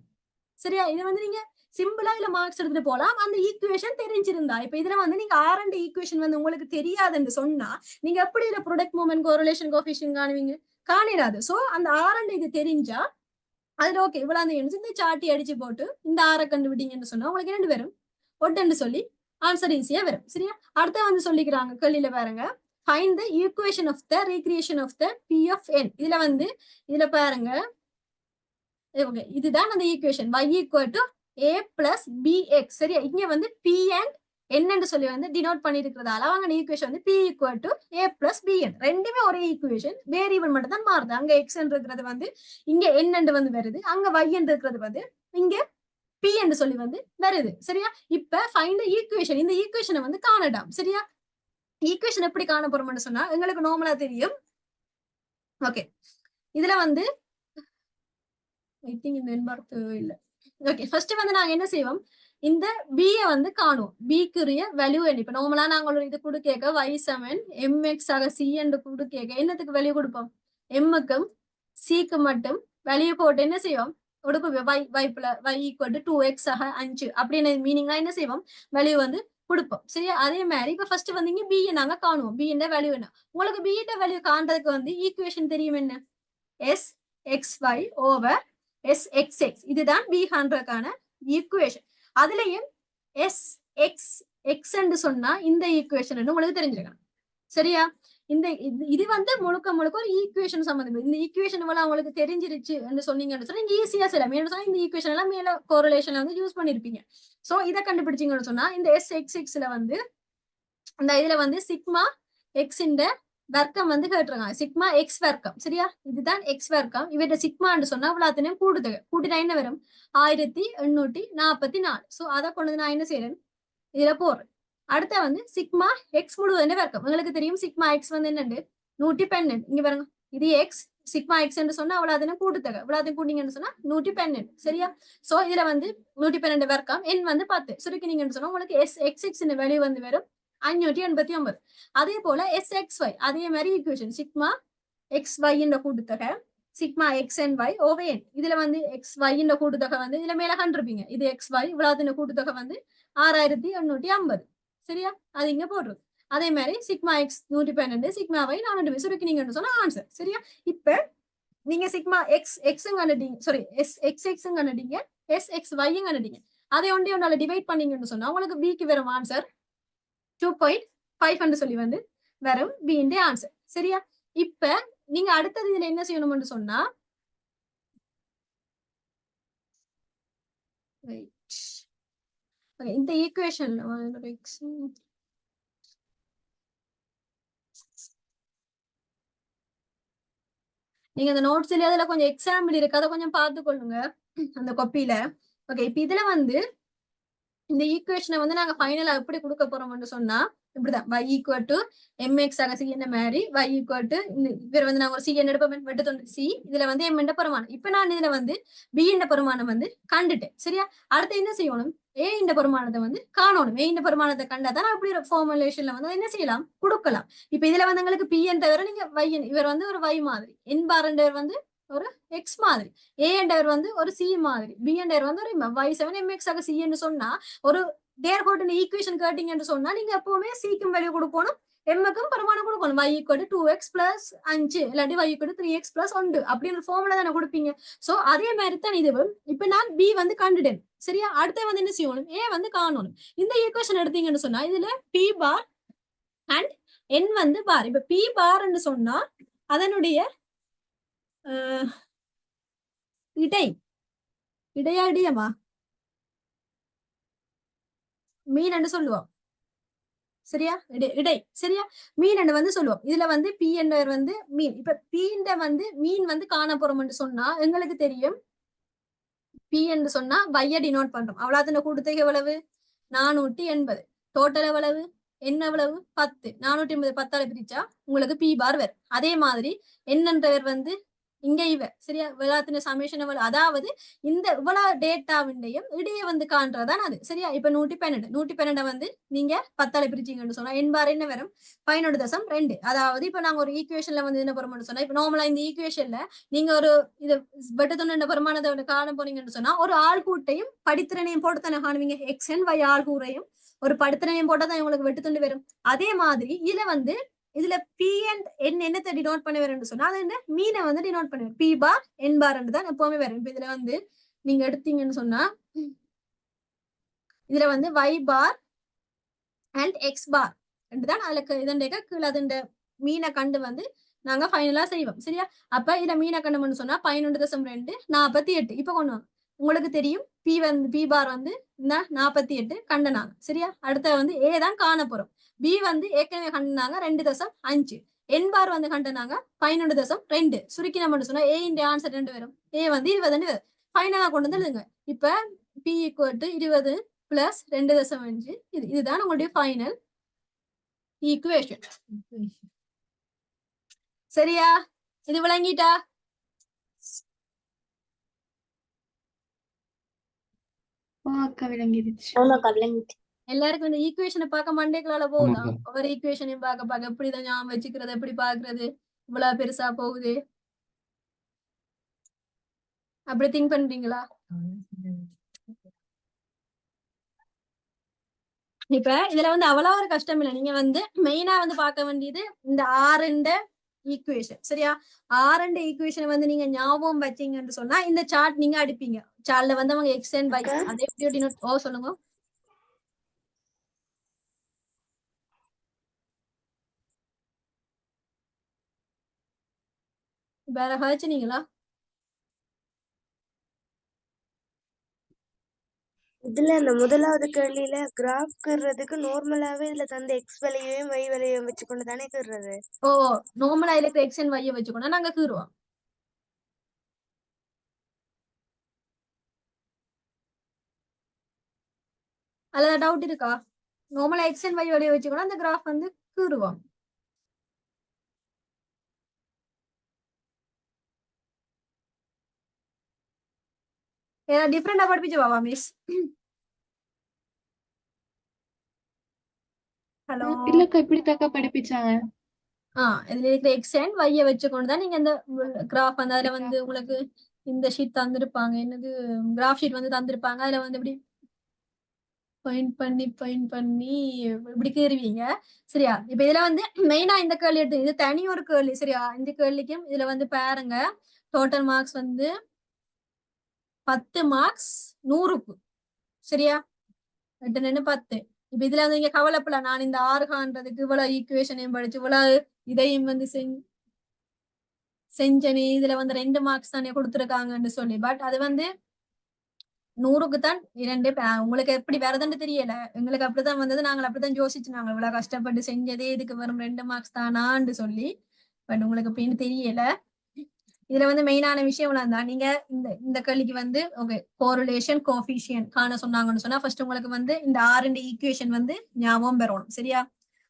சரியா? இதை வந்து நீங்க சிம்பிளா இதுல மார்க்ஸ் எடுத்துட்டு போலாம், அந்த ஈக்குவேஷன் தெரிஞ்சிருந்தா. இப்ப இதுல வந்து நீங்க ஆரண்டு ஈக்குவேஷன் வந்து உங்களுக்கு தெரியாதுன்னு சொன்னா நீங்க எப்படி இதுல ப்ராடக்ட் மூவ்மெண்ட் கோரிலேஷன் கோஎஃபிஷியன்ட் காணுவீங்க? காணிடாது. சோ அந்த ஆரண்டு இது தெரிஞ்சா அதுல ஓகே இவ்வளவு இந்த சாட்டி அடிச்சு போட்டு இந்த ஆரை கண்டுபிடிங்கன்னு சொன்னா உங்களுக்கு 2 பேரும் ஒட்டன்னு சொல்லி ஆன்சர் ஈஸியா வரும். சரியா? அடுத்த வந்து சொல்லிக்கிறாங்க கேள்வியில பாருங்க, find the equation of the recreation of the B of N. இதுல வந்து இதுல பாருங்க, இதுதான் அந்த equation y equal to a plus bx. சரியா? இங்க வந்து p and n என்று சொல்லி வந்து டினோட் பண்ணிருக்கிறதால அவங்க ஈக்குவேஷன் வந்து p equal to a plus bn. ரெண்டுமே ஒரே ஈக்குவேஷன், வேரியபிள் மட்டும் தான் மாறுது. அங்க x இருக்கிறது வந்து இங்க n என்று வந்து வருது, அங்க y இருக்கிறது வந்து இங்க p என்று சொல்லி வந்து வருது. சரியா? இப்ப ஃபைண்ட் த ஈக்குவேஷன். இந்த ஈக்குவேஷனை வந்து காணலாம். சரியா? ஈக்குவேஷன் எப்படி காண போறோம்னு சொன்னா எங்களுக்கு நார்மலா தெரியும். ஓகே, இதுல வந்து இல்ல. ஓகே, ஃபர்ஸ்ட் வந்து நாங்க என்ன செய்வோம், இந்த b வந்து காணும். b க்குரிய வேல்யூ என்ன? இப்ப நார்மலா நாங்க ஒரு இது கொடுக்க y7 mx ஆக c என்று கொடுக்க என்னத்துக்கு வேல்யூ கொடுப்போம்? m க்கும் c க்கு மட்டும் வேல்யூ போட்டு என்ன செய்வோம், கொடுப்போம். y ஈக்குவல் டு 2x ஆக 5 அப்படின்னு மீனிங்கா என்ன செய்வோம், வேல்யூ வந்து கொடுப்போம். சரியா? அதே மாதிரி இப்ப ஃபர்ஸ்ட் வந்து இங்க b நாங்க காணுவோம். b ன்ற வேல்யூ என்ன? உங்களுக்கு b ன்ற வேல்யூ காண்றதுக்கு வந்து ஈக்குவேஷன் தெரியும் என்ன? sxy over sxx. இதுதான் b காண்றதுக்கான ஈக்குவேஷன். அதுலயும் sxx என்று சொன்னா இந்த ஈக்குவேஷன் உங்களுக்கு தெரிஞ்சிருக்கணும். சரியா? இந்த இது வந்து முழுக்க முழுக்க ஒரு ஈக்குவேஷன் சம்பந்தம். இந்த ஈக்குவேஷன் உங்களுக்கு தெரிஞ்சிருச்சு என்று சொன்னீங்கன்னு சொன்னா நீங்க ஈஸியா செய்யலாம். ஏன்னு சொன்னா இந்த ஈக்குவேஷன் எல்லாம் மேல கோரிலேஷன்ல வந்து யூஸ் பண்ணிருப்பீங்க. சோ இதை கண்டுபிடிச்சீங்கன்னு சொன்னா இந்த sxxல வந்து இந்த இதுல வந்து சிக்மா எக்ஸ் இந்த வர்க்கம் வந்து கேட்டிருக்காங்க, சிக்மா எக்ஸ் வர்க்கம். சரியா? இதுதான் எக்ஸ் வர்க்கம். இவற்றை சிக்மான்னு சொன்னா இவ்வளவுத்தையும் கூட்டினா என்ன வரும்? 1844. சோ அதை கொண்டு நான் என்ன செய்யறேன், இதுல போடுறேன். அடுத்த வந்து சிக்மா எக்ஸ் முழுவதும் வர்க்கம். உங்களுக்கு தெரியும் சிக்மா எக்ஸ் வந்து என்னண்டு 112. இங்க பாருங்க, இது எக்ஸ், சிக்மா எக்ஸ் என்று சொன்னா அவ்வளவுத்தையும் கூட்டுத்தொகை. இவ்வளவுத்தையும் கூட்டிங்கன்னு சொன்னா 112. சரியா? சோ இதுல வந்து 112 வர்க்கம், என் வந்து 10 சுருக்கினீங்கன்னு சொன்னா உங்களுக்கு எக்ஸ் வேல்யூ வந்து வரும் 589. அதே போல sxy அதே மாதிரி ஈக்குவேஷன் சிக்மா xy என்ற கூட்டுத்தொகை சிக்மா xny over n. இதுல வந்து xy என்ற கூட்டுத்தொகை வந்து இதுல மேல கண்டிருப்பீங்க. இது xy இவ்வளவு கூட்டுத்தொகை வந்து 6850. சரியா? அது இங்க போடுறது. அதே மாதிரி சிக்மா எக்ஸ் 112, சிக்மா y 400 சுருக்கினீங்கன்னு சொன்னா ஆன்சர். சரியா? இப்ப நீங்க சிக்மா எக்ஸ் எக்ஸும் கண்டுட்டீங்க, சாரி எக்ஸும் கண்டுட்டீங்க, sxy-யும் கண்டுட்டீங்க. அதை ஒன்றால டிவைட் பண்ணீங்கன்னு சொன்னா உங்களுக்கு b க்கு வரும் ஆன்சர் 2.5 சொல்லி வந்து வரும் b ന്റെ ஆன்சர். சரியா? இப்ப நீங்க அடுத்தது இதுல என்ன செய்யணும்னு சொன்னா, இந்த ஈக்குவேஷன்ல நீங்க அந்த நோட்ஸ்ல அதுல கொஞ்சம் எக்ஸாம்பிள் இருக்கு, அதை கொஞ்சம் பார்த்து கொள்ளுங்க அந்த காப்பியில. ஓகே, இப்ப இதுல வந்து இந்த ஈக்குவேஷனை வந்து நாங்க ஃபைனலா எப்படி கொடுக்க போறோம்னு சொன்னா இப்படிதான், y ஈக்குவல் டு mx ஆக c என்ன மாதிரி y ஈக்குவல் டு இவர் வந்து நாங்க ஒரு c என்ன எடுப்போம், வெட்டு தொண்டு c. இதுல வந்து m என்ற பெருமானம். இப்ப நான் இதுல வந்து b என்ற பெருமானம் வந்து கண்டுட்டேன். சரியா? அடுத்து என்ன செய்யணும், a என்ற பெருமானத்தை வந்து காணணும். a என்ற பெருமானத்தை கண்டாதான் அப்படி ஒரு ஃபார்முலேஷன்ல வந்து என்ன செய்யலாம், கொடுக்கலாம். இப்ப இதுல வந்து உங்களுக்கு p என்றவர் நீங்க y, இவர் வந்து ஒரு y மாதிரி, n பார் என்றவர் வந்து ஒரு எக்ஸ் மாதிரி, a என்றவர் வந்து ஒரு c மாதிரி, b என்றவர் வந்து ஒரு y7 mx ஆக c என்று சொன்னா ஒரு தேர்கோட்டின் ஈக்குவேஷன் கேட்டீங்கன்னு சொன்னா நீங்க எப்பவுமே c-க்கும் வேல்யூ கொடுக்கணும், m-க்கும் பெருமானம் கொடுக்கணும். y equal to 2x plus 5 இல்லாட்டி y equal to 3x plus 1 அப்படின்னு ஃபார்முலா தானே கொடுப்பீங்க. சோ அதே மாதிரி தான் இதுவும். இப்ப நான் b வந்து கண்டுட்டேன். சரியா? அடுத்த வந்து என்ன செய்யணும், a வந்து காணணும். இந்த ஈக்குவேஷன் எடுத்தீங்கன்னு சொன்னா இதுல p பார் அண்ட் n வந்து பார். இப்ப p பார்ன்னு சொன்னா அதனுடைய இடையா இடையமா மீன் என்று சொல்லுவோம். சரியா? இடை. சரியா? மீன் என்று வந்து சொல்லுவோம். இதுல வந்து பி என்றவர் வந்து மீன். இப்ப பீண்ட வந்து மீன் வந்து காண போறோம்னு சொன்னா எங்களுக்கு தெரியும் பி என்று சொன்னா வைய டினோட் பண்றோம். அவ்வளவு கூட்டுத்தொகை எவ்வளவு 480. டோட்டல் எவ்வளவு, என்ன எவ்வளவு 10. 480 10ஆல பிரிச்சா உங்களுக்கு பி பார் வரும். அதே மாதிரி என்னன்றவர் வந்து இங்க இவர். சரியா? விழாத்தின சமேஷன் எவ்வளவு, அதாவது இந்த இவ்வளவு டேட்டாவிண்டையும் இடையே வந்து காண்றதான் அது. சரியா? இப்ப 112 வந்து நீங்க 10ஆல பிரிச்சீங்கன்னு சொன்னா என்பார் என்ன வரும் 11.2. அதாவது இப்ப நாங்க ஒரு ஈக்குவேஷன்ல வந்து என்ன பெருமானு சொன்னா, இப்ப நார்மலா இந்த ஈக்குவேஷன்ல நீங்க ஒரு இது வெட்டத்துண பெருமானத்தை காண போனீங்கன்னு சொன்னா ஒரு ஆள் கூட்டையும் படித்திறனையும் போட்டு தானே காணுவீங்க. எக்ஸ்என் y ஆள் கூறையும் ஒரு படித்திறனையும் போட்டா தான் உங்களுக்கு வெட்டுத்துண்டு வரும். அதே மாதிரி இதுல வந்து இதுல p and n என்னத்தை டினோட் பண்ண வரும்னு சொன்னா அது என்ன மீனை வந்து டினோட் பண்ணுவேன், p பார் n பார் தான் எப்பவுமே வரும். இப்ப இதுல வந்து நீங்க எடுத்தீங்கன்னு சொன்னா இதுல வந்து y பார் அண்ட் எக்ஸ் பார் தான் அதுல இதண்டேக்க கீழே அதுண்ட மீனை கண்டு வந்து நாங்க ஃபைனலா செய்வோம் சரியா. அப்ப இதுல மீனை கண்டுன்னு சொன்னா 11.2 48 இப்ப கொண்டு வாங்க. உங்களுக்கு தெரியும் பி பார் வந்து இந்த 48 கண்டனாங்க சரியா. அடுத்த வந்து ஏ தான் காண போறோம். பி வந்து ஏற்கனவே கண்டனாங்க 2.5. என் பார் வந்து கண்டனாங்க 11.2. சுருக்கி நம்ம சொன்னா ஏ இன் ஆன்சர் 2 வரும். ஏ வந்து 20 வரும். ஃபைனலா கொண்டு வந்து எழுதுங்க. இப்ப பி ஈக்குவல் டு 20 பிளஸ் 2.5 இதுதான் உங்களுடைய ஃபைனல் ஈக்குவேஷன் சரியா. இது விளங்கிட்டா? அக்கா விளங்கிடுச்சு. ஆமாக்கா விளங்கிட்டு. எல்லாருக்கும் இந்த ஈக்குவேஷனை பார்க்க மண்டேக்களால போகுதா? ஒவ்வொரு ஈக்குவேஷனையும் பார்க்க எப்படிதான் ஞாபகம் வச்சுக்கிறது, எப்படி பாக்குறது, இவ்வளவு பெருசா போகுது, அப்படி திங்க் பண்றீங்களா? இப்ப இதுல வந்து அவ்வளவு ஒரு கஷ்டம் இல்லை. நீங்க வந்து மெயினா வந்து பார்க்க வேண்டியது இந்த ஆறுண்ட ஈக்குவேஷன் சரியா. ஆறுண்ட ஈக்குவேஷன் வந்து நீங்க ஞாபகம் வச்சீங்கன்னு சொன்னா இந்த சார்ட் நீங்க அடிப்பீங்க. சார்ட்ல வந்து அவங்க எக்ஸ் அண்ட் ஒய் அதே எப்படி ஓ சொல்லுங்க. வேற ஹாச்சுனீங்களா? இதுல இந்த முதலாவது கேள்வியில கிராஃப் கீறதுக்கு நார்மலாவே இதுல தந்த எக்ஸ் விலையையும் y விலையையும் வச்சு கொண்டு தானே கீறது. ஓ நார்மலா இருக்கிற எக்ஸ் அண்ட் ஒய்யை வச்சுக்கோனா நாங்க கீறுவோம். அதுல டவுட் இருக்கா? நார்மலா எக்ஸ் அண்ட் ஒய் வழியை வச்சுக்கோனா அந்த கிராஃப் வந்து கீறுவோம். ஏதாவது டிஃப்ரெண்டா படிப்பிச்சு பாவா மிஸ். ஹலோ. இல்லக்கா இப்படித்தாக்கா படிப்பிச்சாங்க. இதுல இருக்கிற எக்ஸ் அண்ட் ஒய்யை வச்சுக்கொண்டு தான் நீங்க இந்த கிராஃப் வந்து அதுல வந்து உங்களுக்கு இந்த ஷீட் தந்திருப்பாங்க. என்னது கிராஃப் ஷீட் வந்து தந்திருப்பாங்க. அதுல வந்து இப்படி பாயிண்ட் பண்ணி இப்படி கேறுவீங்க சரியா. இப்ப இதுல வந்து மெயினா இந்த கேள்வி எடுத்து இது தனி ஒரு கேள்வி சரியா. இந்த கேள்விக்கும் இதுல வந்து பாருங்க டோட்டல் மார்க்ஸ் வந்து 10 மார்க்ஸ் 100க்கு சரியா. 8 10. இப்ப இதுல வந்து நீங்க கவலைப்படல, நான் இந்த 6 காண்றதுக்கு இவ்வளவு ஈக்குவேஷனையும் படிச்சு இவ்வளவு இதையும் வந்து செஞ்சனே இதுல வந்து 2 மார்க்ஸ் தானே கொடுத்துருக்காங்கன்னு சொல்லி. பட் அது வந்து 100க்கு தான் 2. உங்களுக்கு எப்படி வரதுன்னு தெரியல, எங்களுக்கு அப்படித்தான் வந்தது. நாங்கள் அப்படித்தான் யோசிச்சு நாங்க இவ்வளவு கஷ்டப்பட்டு செஞ்சதே இதுக்கு வரும் 2 மார்க்ஸ் தானான்னு சொல்லி. பட் உங்களுக்கு அப்படின்னு தெரியல. இதுல வந்து மெயினான விஷயம் தான் நீங்க இந்த கேள்விக்கு வந்து ஓகே கோரிலேஷன் கோஎஃபிஷியன்ட் காண சொன்னாங்கன்னு சொன்னா ஃபர்ஸ்ட் உங்களுக்கு வந்து இந்த ஆர்என்டி ஈக்குவேஷன் வந்து ஞாபகம் பெறணும் சரியா.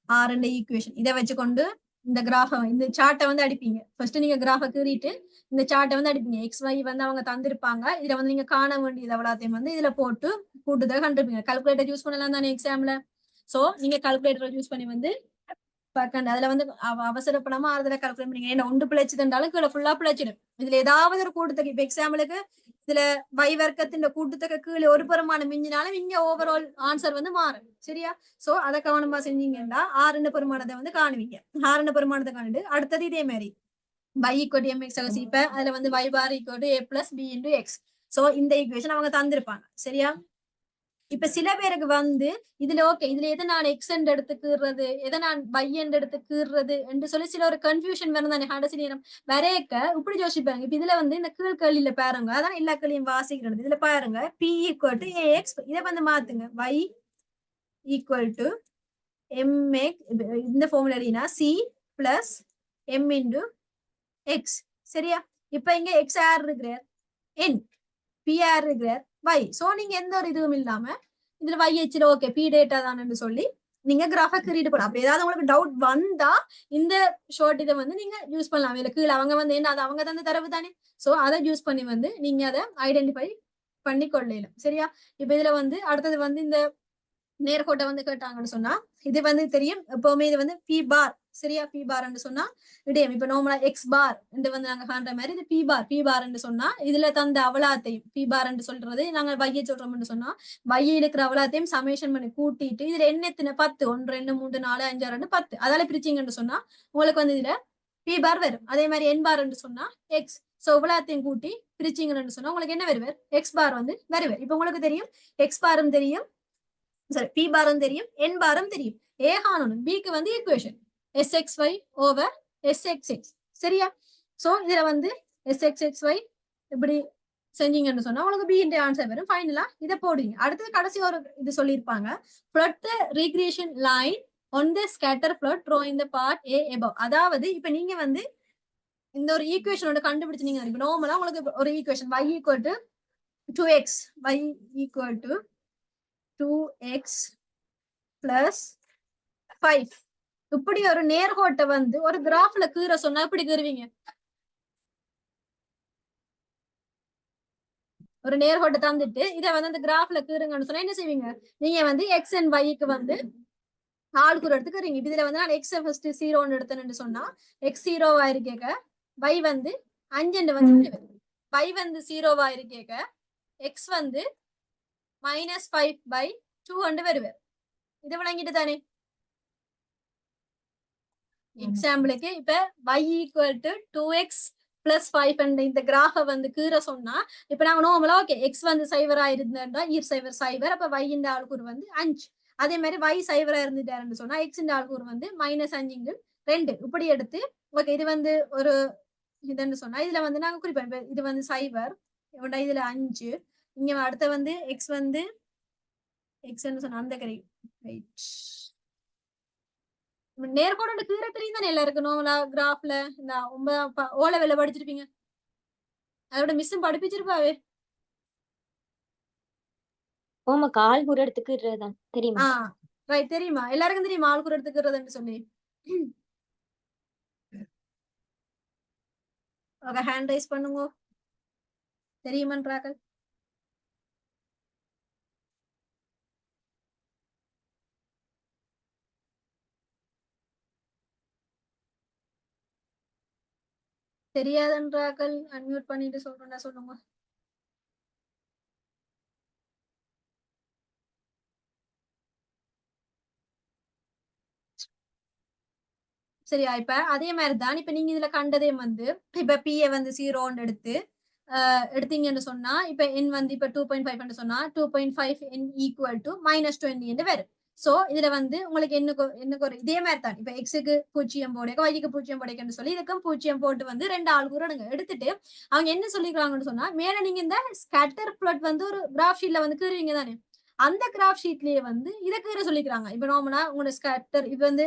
ஆர்என்டி ஈக்குவேஷன் இதை வச்சுக்கொண்டு இந்த கிராஃப இந்த சார்ட்டை வந்து அடிப்பீங்க. ஃபர்ஸ்ட் நீங்க கிராஃபை கீறிட்டு இந்த சார்ட்டை வந்து அடிப்பீங்க. எக்ஸ் ஒய் வந்து அவங்க தந்திருப்பாங்க. இதுல வந்து நீங்க காண வேண்டியது எவ்வளோத்தையும் வந்து இதுல போட்டு கூட்டுதை கண்டுபிடிங்க. கால்குலேட்டர் யூஸ் பண்ணலாம் தானே எக்ஸாம்ல. சோ நீங்க கால்குலேட்டர் யூஸ் பண்ணி வந்து பார்க்கணும். அதுல வந்து அவசரப்படாம ஆறுதல கால்குலேட் பண்ணீங்க. ஏன்னா ஒன்று பிழைச்சதுன்றாலும் கீழே ஃபுல்லா பிழைச்சிடும். இதுல ஏதாவது ஒரு கூட்டுத்தொகை இப்ப எக்ஸாம்பிளுக்கு இதுல வை வர்க்கத்தின் கூட்டுத்தொகை கீழே ஒரு பெருமானம் மிஞ்சினாலும் இங்க ஓவரால் ஆன்சர் வந்து மாறும் சரியா. சோ அதை கவனமா செஞ்சீங்கன்னா 6 பெருமானத்தை வந்து காணுவீங்க. 6 பெருமானத்தை காணிட்டு அடுத்தது இதே மாதிரி y = mx இப்ப அதுல வந்து y bar = a plus b into x. So இந்த ஈக்குவேஷன் அவங்க தந்திருப்பாங்க சரியா. இப்ப சில பேருக்கு வந்து இதுல ஓகே இதுல எதை நான் எக்ஸ் என்று எடுத்துக்கிறது எதை நான் y என்று எடுத்துக்கிறது என்று சொல்லி சில ஒரு கன்ஃபியூஷன் வரும் தானே. கடைசி நேரம் வரையக்க இப்படி யோசிப்பாங்க. இப்ப இதுல வந்து இந்த கீழ்கேள்வியில பாருங்க, அதான் எல்லா கேள்வியும் வாசிக்கிறது. இதுல பாருங்க p = ax இதை வந்து மாத்துங்க y = mx இந்த ஃபார்முலா எழுதினா c plus m into x சரியா. இப்ப இங்க x யார் இருக்கிறார், n, p யார் இருக்கிறார், y. சோ நீங்க எந்த ஒரு இதுவும் இல்லாம இதுல y ஹெச்ல ஓகே p டேட்டா தானு சொல்லி நீங்க கிராஃபை கிரியேட் பண்ணலாம். அப்படி ஏதாவது உங்களுக்கு டவுட் வந்தா இந்த ஷார்ட் இதை வந்து நீங்க யூஸ் பண்ணலாம். இதுல கீழே அவங்க வந்து என்ன அது அவங்க தந்த தரவு தானே. சோ அதை யூஸ் பண்ணி வந்து நீங்க அதை ஐடென்டிஃபை பண்ணி கொள்ளலாம் சரியா. இப்ப இதுல வந்து அடுத்தது வந்து இந்த நேர்கோட்டை வந்து கேட்டாங்கன்னு சொன்னா இது வந்து தெரியும் எப்பவுமே இது வந்து பி பார் சரியா. பி பார் சொன்னா இடையம். இப்ப நார்மலா எக்ஸ் பார் வந்து நாங்க காண்ற மாதிரி இது பி பார் சொன்னா இதுல தந்த அவலாத்தையும் பி பார் சொல்றது நாங்க வைய சொல்றோம்னு சொன்னா வைய இருக்கிற அவலாத்தையும் சமேஷன் பண்ணி கூட்டிட்டு இதுல எத்தனை 10 1 2 3 4 5 6 10 அதால பிரிச்சிங்கன்னு சொன்னா உங்களுக்கு வந்து இதுல பி பார் வரும். அதே மாதிரி என் பார் சொன்னா எக்ஸ். சோ இவ்வளத்தையும் கூட்டி பிரிச்சிங்கன்னு சொன்னா உங்களுக்கு என்ன வருவார், எக்ஸ் பார் வந்து வருவார். இப்ப உங்களுக்கு தெரியும் எக்ஸ் பாரும் தெரியும் சரி பி பாரும் தெரியும், என் பாரும் தெரியும், ஏ காணணும், பிக்கு வந்து ஈக்குவேஷன் SXY ஓவர் SXX. சரியா? சோ இதுல வந்து SXXY இப்படி செஞ்சீங்கன்னு சொன்னா உங்களுக்கு பி இன்ட் ஆன்சர் வரும். ஃபைனலா இதை போடுவீங்க. அடுத்தது கடைசி ஒரு இது சொல்லியிருப்பாங்க, plot the regression line on the scatter plot drawing the part A above. அதாவது இப்ப நீங்க வந்து இந்த ஒரு ஈக்குவேஷனோட கண்டுபிடிச்சு நீங்க நார்மலா உங்களுக்கு ஒரு equation y equal to 2x, y equal to 2x plus 5 இப்படி ஒரு நேர்கோட்டை வந்து ஒரு கிராஃப்ல கீற சொன்னா இப்படி கீறுவீங்க. ஒரு நேர்கோட்டை தந்துட்டு இதை வந்து அந்த கிராஃப்ல கீறுங்கன்னு சொன்னா என்ன செய்வீங்க? நீங்க வந்து எக்ஸ் அண்ட் ஒய்க்கு வந்து ஆள்கூறு எடுத்துக்கிறீங்க. இதுல வந்து நான் எக்ஸ் ஃபர்ஸ்ட் 0 எடுத்தேன்னு சொன்னா எக்ஸ் 0வா இருக்கேக்க y வந்து 5 வந்து y வந்து 0வா இருக்கேக்க எக்ஸ் வந்து -5/2 வருவார். இது விளங்கிட்டு தானே? எக்ஸாம்பிளுக்கு இப்ப y equal to 2x plus 5 and இந்த கிராஃபை வந்து கீற சொன்னா இப்ப நாங்க நார்மலா ஓகே எக்ஸ் வந்து 0 இருந்தா ஈர் 0 அப்ப y இந்த ஆள்கூறு வந்து 5. அதே மாதிரி y 0 இருந்துட்டாருன்னு சொன்னா x இந்த ஆள்கூறு வந்து -5 2 இப்படி எடுத்து ஓகே இது வந்து ஒரு இதுன்னு சொன்னா இதுல வந்து நாங்க குறிப்போம் இது வந்து 0 இதுல 5 இங்க அடுத்த வந்து எக்ஸ் வந்து எக்ஸ்ன்னு சொன்னா அந்த கரை நேர்கோடு கீரை தெரியும் தானே எல்லாருக்கும் நோவலா கிராஃப்ல இந்த 9 ஓ லெவல்ல படிச்சிருப்பீங்க. அதோட மிஸ்ஸும் படிப்பிச்சிருப்பாவே. ஓமாக்கா ஆள்கூறு எடுத்துக்கிறதுதான் தெரியுமா? ரைட் தெரியுமா? எல்லாருக்கும் தெரியுமா ஆள்கூறு எடுத்துக்கிறதுன்னு சொல்லி? ஹேண்ட் ரைஸ் பண்ணுங்க தெரியுமன்றாக்கள். தெரியாதன்றாக்கள் அன்மியூட் பண்ணிட்டு சொல்றேன்டா சொல்லுங்க. சரியா? இப்ப அதே மாதிரிதான் இப்ப நீங்க இதுல கண்டதே வந்து இப்ப பிஏ வந்து 0 எடுத்தீங்கன்னு சொன்னா இப்ப n வந்து இப்ப 2.5 சொன்னா 2.5 n equal to -20 என்று வரும். சோ இதுல வந்து உங்களுக்கு என்ன ஒரு இதே மாதிரி தான் இப்ப எக்ஸுக்கு 0 போடைக்க ஒய்க்கு 0 போடைக்கன்னு சொல்லி இதுக்கும் 0 போட்டு வந்து 2 ஆள்கூறு எடுத்துட்டு அவங்க என்ன சொல்லிக்கிறாங்கன்னு சொன்னா மேல நீங்க இந்த ஸ்கேட்டர் பிளாட் வந்து ஒரு கிராஃப் ஷீட்ல வந்து கீறுவீங்க தானே, அந்த கிராஃப் ஷீட்லயே வந்து இதை கீற சொல்லிக்கிறாங்க. இப்ப நார்மலா உங்களோட ஸ்கேட்டர் இது வந்து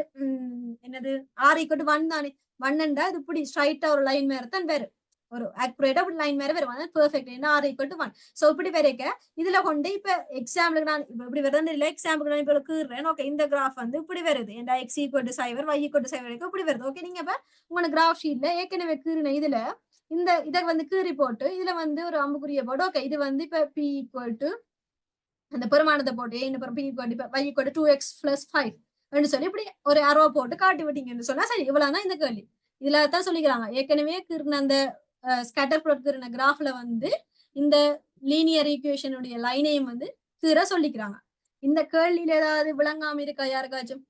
என்னது r = 1 தானே, 1 இது இப்படி ஸ்ட்ரைட்டா ஒரு லைன் மேல தான் வரும், ஒரு அக்யூரேட்டா ஒரு லைன் மேல வரும், அதான் பெர்ஃபெக்ட். ஏன்னா r = 1. சோ இப்படி வரைக்க இதுல கொண்டு இப்ப எக்ஸாம்பிளுக்கு நான் இப்படி வரணும் இல்ல, எக்ஸாம்பிளுக்கு நான் இப்ப கீறேன். ஓகே இந்த கிராஃப் வந்து இப்படி வருது, ஏன்னா x = 0 y = 0 வரைக்கும் இப்படி வருது. ஓகே நீங்க இப்ப உங்களோட கிராஃப் ஷீட்ல ஏற்கனவே கீறின இதுல இந்த இதை வந்து கீறி போட்டு இதுல வந்து ஒரு அம்புக்குரிய போட்டு ஓகே இது வந்து இப்ப p = அந்த பெருமானத்தை போட்டு இந்த p y = 2x plus 5 சொல்லி இப்படி ஒரு அரோ போட்டு காட்டி விட்டீங்கன்னு சொன்னா சரி. இவ்வளவுதான் இந்த கேள்வி. இதுல தான் சொல்லிக்கிறாங்க ஏற்கனவே கீறின அந்த ஸ்கேட்டர் பிளாட் கீறின கிராஃப்ல வந்து இந்த லீனியர் ஈக்குவேஷனுடைய லைனையும் வந்து கீற சொல்லிக்கிறாங்க. இந்த கேள்வியில ஏதாவது விளங்காம இருக்கா யாருக்காச்சும்?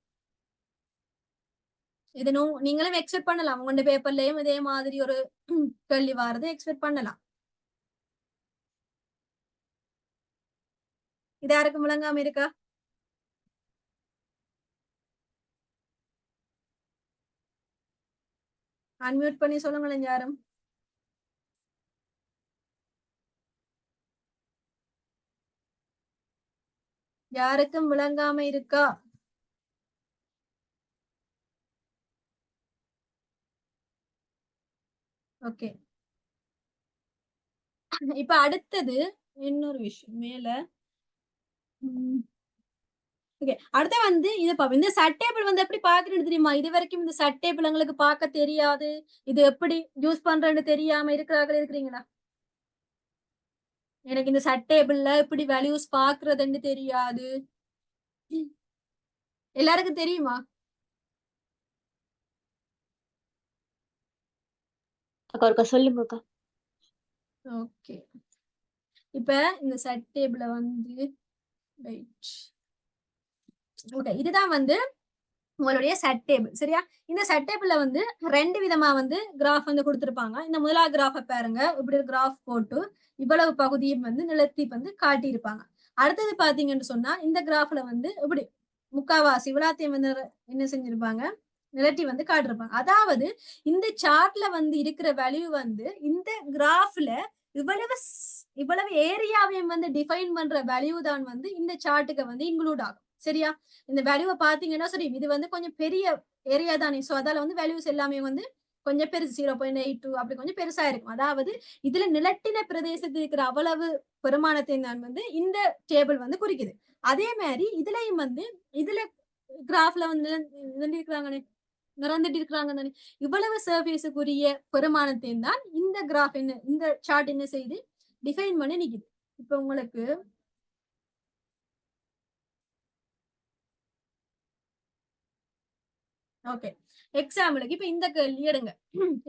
இது நீங்களும் எக்ஸ்பெக்ட் பண்ணலாம், உங்க பேப்பர்லயும் இதே மாதிரி ஒரு கேள்வி வாரது எக்ஸ்பெக்ட் பண்ணலாம். இது யாருக்கும் விளங்காம இருக்கா? அன்மியூட் பண்ணி சொல்லுங்களேன் யாரும். யாருக்கும் விளங்காம இருக்கா? ஓகே இப்ப அடுத்தது இன்னொரு விஷயம் மேல ஓகே அடுத்த வந்து இது பாப்போம். இந்த சட் டேபிள் வந்து எப்படி பாக்குறது தெரியுமா? இது வரைக்கும் இந்த சட் டேபிள் உங்களுக்கு பார்க்க தெரியாது, இது எப்படி யூஸ் பண்றேன்னு தெரியாம இருக்கிறீங்களா? எனக்கு இந்த சட் டேபிள்ல எப்படி வேல்யூஸ் பாக்குறதுன்னு தெரியாது, எல்லாருக்கும் தெரியுமா? அக்கா சொல்லுங்கக்கா. ஓகே இப்ப இந்த சட் டேபிள வந்து ஓகே இதுதான் வந்து உங்களுடைய சட் டேபிள். சரியா? இந்த சட் டேபிள்ல வந்து 2 விதமா வந்து கிராஃப் வந்து கொடுத்திருப்பாங்க. இந்த முதலாவது கிராஃபை பாருங்க, இப்படி ஒரு கிராஃப் போட்டு இவ்வளவு பகுதியும் வந்து நிலத்தி வந்து காட்டியிருப்பாங்க. அடுத்தது பாத்தீங்கன்னு சொன்னா இந்த கிராஃப்ல வந்து இப்படி முக்காவாசி விழாத்தையும் வந்து என்ன செஞ்சிருப்பாங்க, நிலட்டி வந்து காட்டிருப்பாங்க. அதாவது இந்த சார்ட்ல வந்து இருக்கிற வேல்யூ வந்து இந்த கிராஃப்ல இவ்வளவு ஏரியாவையும் வந்து டிஃபைன் பண்ற வேல்யூ தான் வந்து இந்த சார்ட்டுக்கு வந்து இன்க்ளூட் ஆகும். சரியா? இந்த வேல்யூவை பாத்தீங்கன்னா சரி, இது வந்து கொஞ்சம் பெரிய ஏரியா தானே, சோ அதால வந்து வேல்யூஸ் எல்லாமே வந்து கொஞ்சம் பெருசு 0.82 அப்படி கொஞ்சம் பெருசா இருக்கும். அதாவது இதுல நிலட்டின பிரதேசத்தில் இருக்கிற அவ்வளவு பெருமானத்தை தான் வந்து இந்த டேபிள் வந்து குறிக்குது. அதே மாதிரி இதுலயும் வந்து இதுல கிராஃப்ல வந்து இருக்கிறாங்களே நிறந்துட்டு இருக்கிறாங்க தானே, இவ்வளவு சர்ஃபேஸுக்குரிய பெருமானத்தையும் தான் இந்த கிராஃப் என்ன இந்த சார்ட் என்ன செய்து டிஃபைன் பண்ணி நிக்குது. இப்ப உங்களுக்கு ஓகே எக்ஸாம்பிளுக்கு இப்ப இந்த கேள்வி எடுங்க.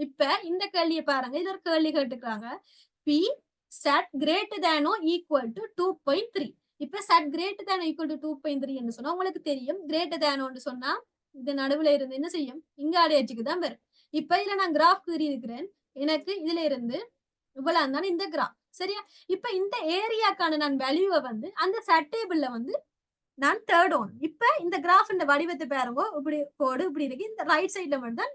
இப்ப இந்த கேள்வியை பாருங்க, இது ஒரு கேள்வி கேட்டுக்கிறாங்க. P such greater than or equal to 2.3. இப்ப such greater than or equal to 2.3 என்று சொன்னா உங்களுக்கு தெரியும், கிரேட்டர் தேனோன்னு சொன்னா இந்த நடுவுல இருந்து என்ன செய்யும், இங்க அடையாச்சுக்கு தான் வரும். இப்ப இதுல நான் கிராஃப் கீறி இருக்கிறேன், எனக்கு இதுல இருந்து இவ்வளவு இருந்தாலும் இந்த கிராஃப் சரியா. இப்ப இந்த ஏரியாக்கான நான் வேல்யூவை வந்து அந்த சட் டேபிள்ல வந்து நான் தேர்ட் ஒன். இப்ப இந்த கிராஃப் இந்த வடிவத்தை பாருங்க, இப்படி கோடு இப்படி இருக்கு, இந்த ரைட் சைட்ல மட்டும் தான்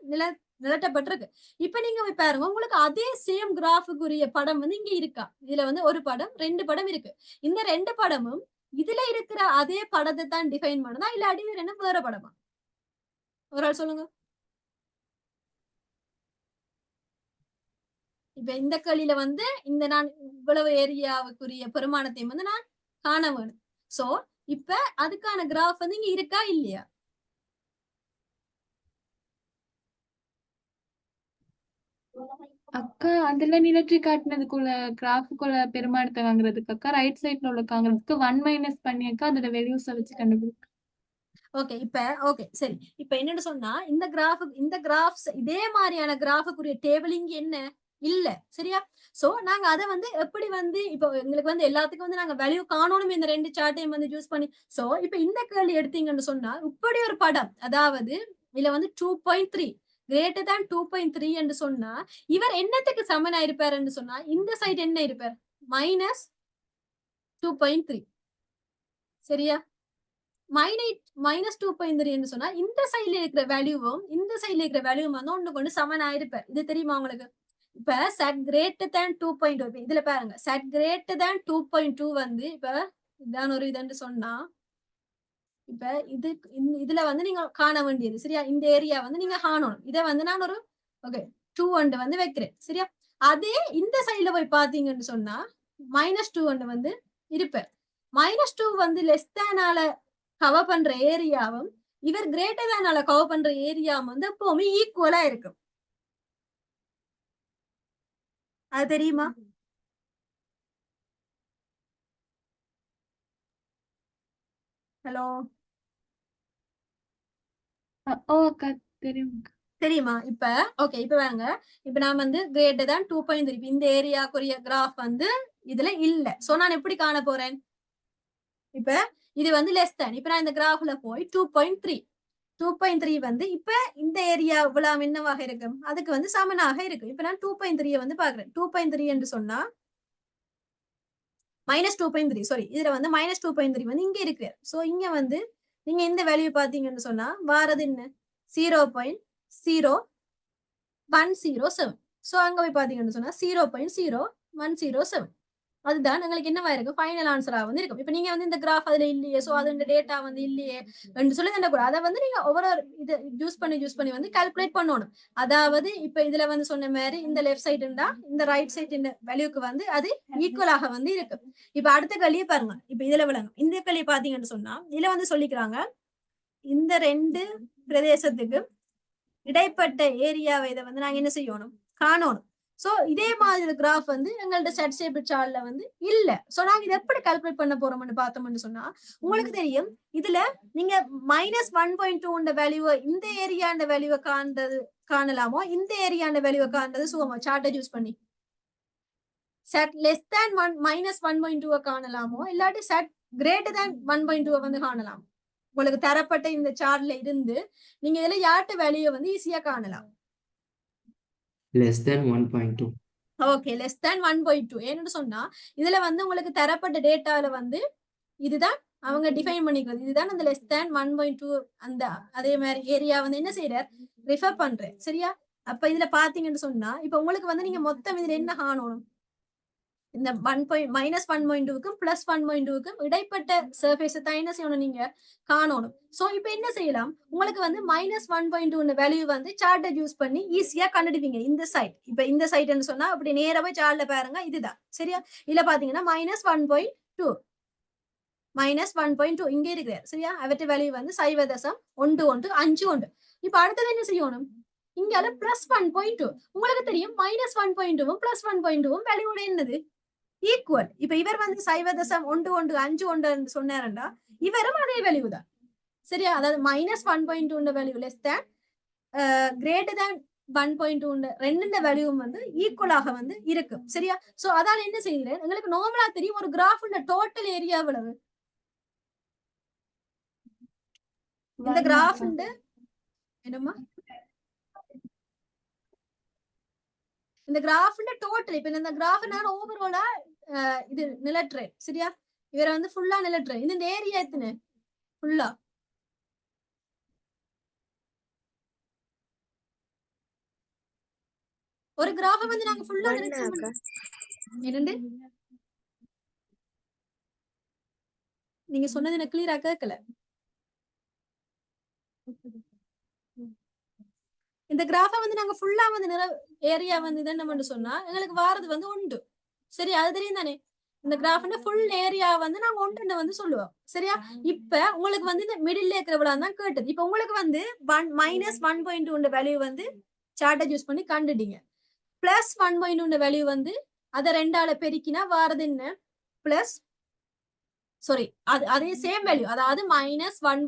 நிலட்டப்பட்டிருக்கு. இப்ப நீங்க போய் பாருங்க, உங்களுக்கு அதே சேம் கிராஃபுக்குரிய படம் வந்து இங்க இருக்கா, இதுல வந்து ஒரு படம் 2 படம் இருக்கு. இந்த 2 படமும் இதுல இருக்கிற அதே படத்தை தான் டிஃபைன் பண்ணுதா, இல்லாட்டி இது என்ன வேற படமா? ஒரு ஆள் சொல்லுங்க. இப்ப இந்த கேள்வியில வந்து இந்த நான் இவ்வளவு ஏரியாவுக்குரிய பெருமானத்தையும் வந்து நான் காண வேணும். சோ இப்ப அதுக்கான கிராஃப் வந்து இங்க இருக்கா இல்லையா? அக்கா அதுல நிலற்றி காட்டினதுக்குள்ள கிராஃபுக்குள்ள பெருமானத்தை வாங்குறதுக்கு அக்கா ரைட் சைட்ல உள்ள வாங்குறதுக்கு 1 மைனஸ் பண்ணி அக்கா அதோட வேல்யூஸை வச்சு கண்டுபிடிக்கும். ஓகே இப்ப ஓகே சரி, இப்ப என்னன்னு சொன்னா இந்த கிராஃப்ஸ் இதே மாதிரியான கிராஃபுக்குரிய டேபிள் இங்க என்ன இல்ல சரியா. சோ நாங்க அதை வந்து எப்படி வந்து இப்போ எங்களுக்கு வந்து எல்லாத்துக்கும் வந்து நாங்க வேல்யூ காணணும் இந்த 2 சார்ட்டையும் வந்து யூஸ் பண்ணி. சோ இப்ப இந்த கேள்வி எடுத்தீங்கன்னு சொன்னா இப்படி ஒரு படம், அதாவது இதுல வந்து 2.3 கிரேட்டர் தான் 2.3 என்று சொன்னா இவர் என்னத்துக்கு சமனா இருப்பாருன்னு சொன்னா இந்த சைடு என்ன இருப்பார், -2.3 சரியா. -2.3 என்று சொன்னா இந்த சைட்ல இருக்கிற வேல்யூவும் இந்த சைட்ல இருக்கிற வேல்யூவும் வந்து ஒண்ணு கொண்டு சமன் ஆயிருப்பார். இது தெரியுமா உங்களுக்கு? இப்ப சட் கிரேட்டர் தேன் 2.2 இதுல பாருங்க, சட் கிரேட்டர் தேன் 2.2 வந்து இப்ப இதான் ஒரு இதுன்னு சொன்னா இப்ப இதுல வந்து நீங்க காண வேண்டியது சரியா, இந்த ஏரியா வந்து நீங்க காணணும். இதை வந்து நான் ஒரு ஓகே 2 வந்து வைக்கிறேன் சரியா. அதே இந்த சைட்ல போய் பாத்தீங்கன்னு சொன்னா -2 வந்து இருப்பார். -2 வந்து லெஸ் தேனால கவர் பண்ற ஏரியாவும் இவர் கிரேட்டர் தேனால கவர் பண்ற ஏரியாவும் வந்து எப்பவுமே ஈக்குவலா இருக்கும். அது தெரியுமா? ஹலோ ஓ அக்கா தெரியும் அக்கா. தெரியுமா? இப்ப ஓகே இப்ப வாங்க, இப்ப நான் வந்து கிரேட்டர் தான் 2.3 இந்த ஏரியாக்குரிய கிராஃப் வந்து இதுல இல்ல. சோ நான் எப்படி காண போறேன்? இப்ப இது வந்து லெஸ் தேன், இப்ப நான் இந்த கிராஃப்ல போய் 2.3 வந்து இப்ப இந்த ஏரியா இவ்வளவு என்னவாக இருக்கும், அதுக்கு வந்து சமனாக இருக்கு. இப்ப நான் 2.3 வந்து பாக்குறேன். 2.3 என்று சொன்னா -2.3 சாரி, இதுல வந்து -2.3 வந்து இங்க இருக்கு. சோ இங்க வந்து நீங்க இந்த வேல்யூ பாத்தீங்கன்னு சொன்னா வாரது என்ன 0.0107. சோ அங்க போய் பாத்தீங்கன்னு சொன்னா 0.0107 அதுதான் எங்களுக்கு என்னவா இருக்கு ஃபைனல் ஆன்சரா வந்து இருக்கும். இப்ப நீங்க வந்து இந்த கிராஃப் அதுல இல்லையே, சோ அது இந்த டேட்டா வந்து இல்லையே என்று சொல்லி கூட அதை வந்து நீங்க ஒவ்வொரு இது யூஸ் பண்ணி வந்து கால்குலேட் பண்ணணும். அதாவது இப்ப இதுல வந்து சொன்ன மாதிரி இந்த லெஃப்ட் சைடுண்டா இந்த ரைட் சைடு வேல்யூக்கு வந்து அது ஈக்குவலாக வந்து இருக்கு. இப்ப அடுத்த கேள்வியை பாருங்க, இப்ப இதுல விளங்கும். இந்த கேள்வி பாத்தீங்கன்னு சொன்னா இதுல வந்து சொல்லிக்கிறாங்க இந்த 2 பிரதேசத்துக்கு இடைப்பட்ட ஏரியாவை இதை வந்து நாங்க என்ன செய்யணும் காணணும். சோ இதே மாதிரி கிராஃப் வந்து எங்கள்ட்ட சட் ஷேப் சார்ட்ல வந்து இல்ல. சோ நாங்க இதை எப்படி கால்குலேட் பண்ண போறோம்னு பார்த்தோம்னு சொன்னா உங்களுக்கு தெரியும், இதுல நீங்க -1.2 வேல்யூ இந்த ஏரியாண்ட வேல்யூவை காணலாமோ இந்த ஏரியாண்ட வேல்யூவை காண்றது சுகமா சார்ட்டை யூஸ் பண்ணி சட் லெஸ் தேன் -1.2 காணலாமோ இல்லாட்டி சட் கிரேட்டர் தேன் 1.2 வந்து காணலாம். உங்களுக்கு தரப்பட்ட இந்த சார்ட்ல இருந்து நீங்க இதுல யார்ட்ட வேல்யூ வந்து ஈஸியா காணலாம். less than 1.2. Okay less than 1.2 ஏன்னு சொன்னா இதுல வந்து உங்களுக்கு தரப்பட்ட டேட்டால வந்து இதுதான் அவங்க டிஃபைன் பண்ணிக்கிறது. இதுதான் அந்த லெஸ் தேன் 1.2 அந்த அதே மாதிரி ஏரியா வந்து என்ன செய்யறார் ரெஃபர் பண்றேன். சரியா? அப்ப இதுல பாத்தீங்கன்னு சொன்னா இப்ப உங்களுக்கு வந்து நீங்க மொத்தம் இதுல என்ன காணணும்? இந்த -1.2க்கும் +1.2க்கும் இடைப்பட்ட சர்ஃபேஸ் தான் என்ன செய்யணும் நீங்க காணணும். சோ இப்ப என்ன செய்யலாம்? உங்களுக்கு வந்து -1.2 வேல்யூ வந்து சார்ட்டை யூஸ் பண்ணி ஈஸியா கண்டுடுவீங்க. இந்த சைட் இப்ப இந்த சைட்னு சொன்னா அப்படி நேரா போய் சார்ட்ல பாருங்க இதுதான். சரியா? இதுல பாத்தீங்கன்னா -1.2 -1.2 இங்க இருக்கு. சரியா? அவற்ற வேல்யூ வந்து 0.1151. இப்ப அடுத்தது என்ன செய்யணும்? இங்கால +1.2 உங்களுக்கு தெரியும் -1.2வும் +1.2வும் வேல்யூட என்னது ஈக்குவல். இப்ப இவர் வந்து 0.1151 சொன்னாருண்டா இவரும் அதே வேல்யூ தான். சரியா? அதாவது -1.2 value less than greater than 1.2 ரெண்டு வேல்யூவும் வந்து ஈக்குவலாக வந்து இருக்கு. சரியா? சோ அதால என்ன செய்கிறேன் உங்களுக்கு நார்மலா தெரியும் ஒரு கிராஃப்ல டோட்டல் ஏரியா எவ்வளவு. இந்த கிராஃப் என்னமா இந்த கிராஃப்ல டோட்டல் இப்ப இந்த கிராஃப் நான் ஓவராலா இது நிலட்டுறேன். சரியா? இவரை வந்து ஃபுல்லா நிலட்டுறேன். இந்த ஏரியா எத்தனை ஃபுல்லா ஒரு கிராஃபை வந்து நாங்க ஃபுல்லா என்னண்டு நீங்க சொன்னது எனக்கு கிளியரா கேட்கல. இந்த கிராஃபை வந்து நாங்க ஃபுல்லா வந்து ஏரியா வந்து என்ன சொன்னா எங்களுக்கு வாரது வந்து 1. சரி அது தெரியும் தானே? இந்த கிராஃப்ல ஃபுல் ஏரியா வந்து நாங்க 1 வந்து சொல்லுவோம். சரியா? இப்ப உங்களுக்கு வந்து இந்த மிடில் இருக்கிறவளா தான் கேட்டது. இப்ப உங்களுக்கு வந்து -1.2 வேல்யூ வந்து சார்ட்டை யூஸ் பண்ணி கண்டுட்டீங்க. +1.2 வேல்யூ வந்து அதை 2ஆல பெருக்கினா வாரது என்ன பிளஸ் சாரி அதே சேம் வேல்யூ அதாவது -1.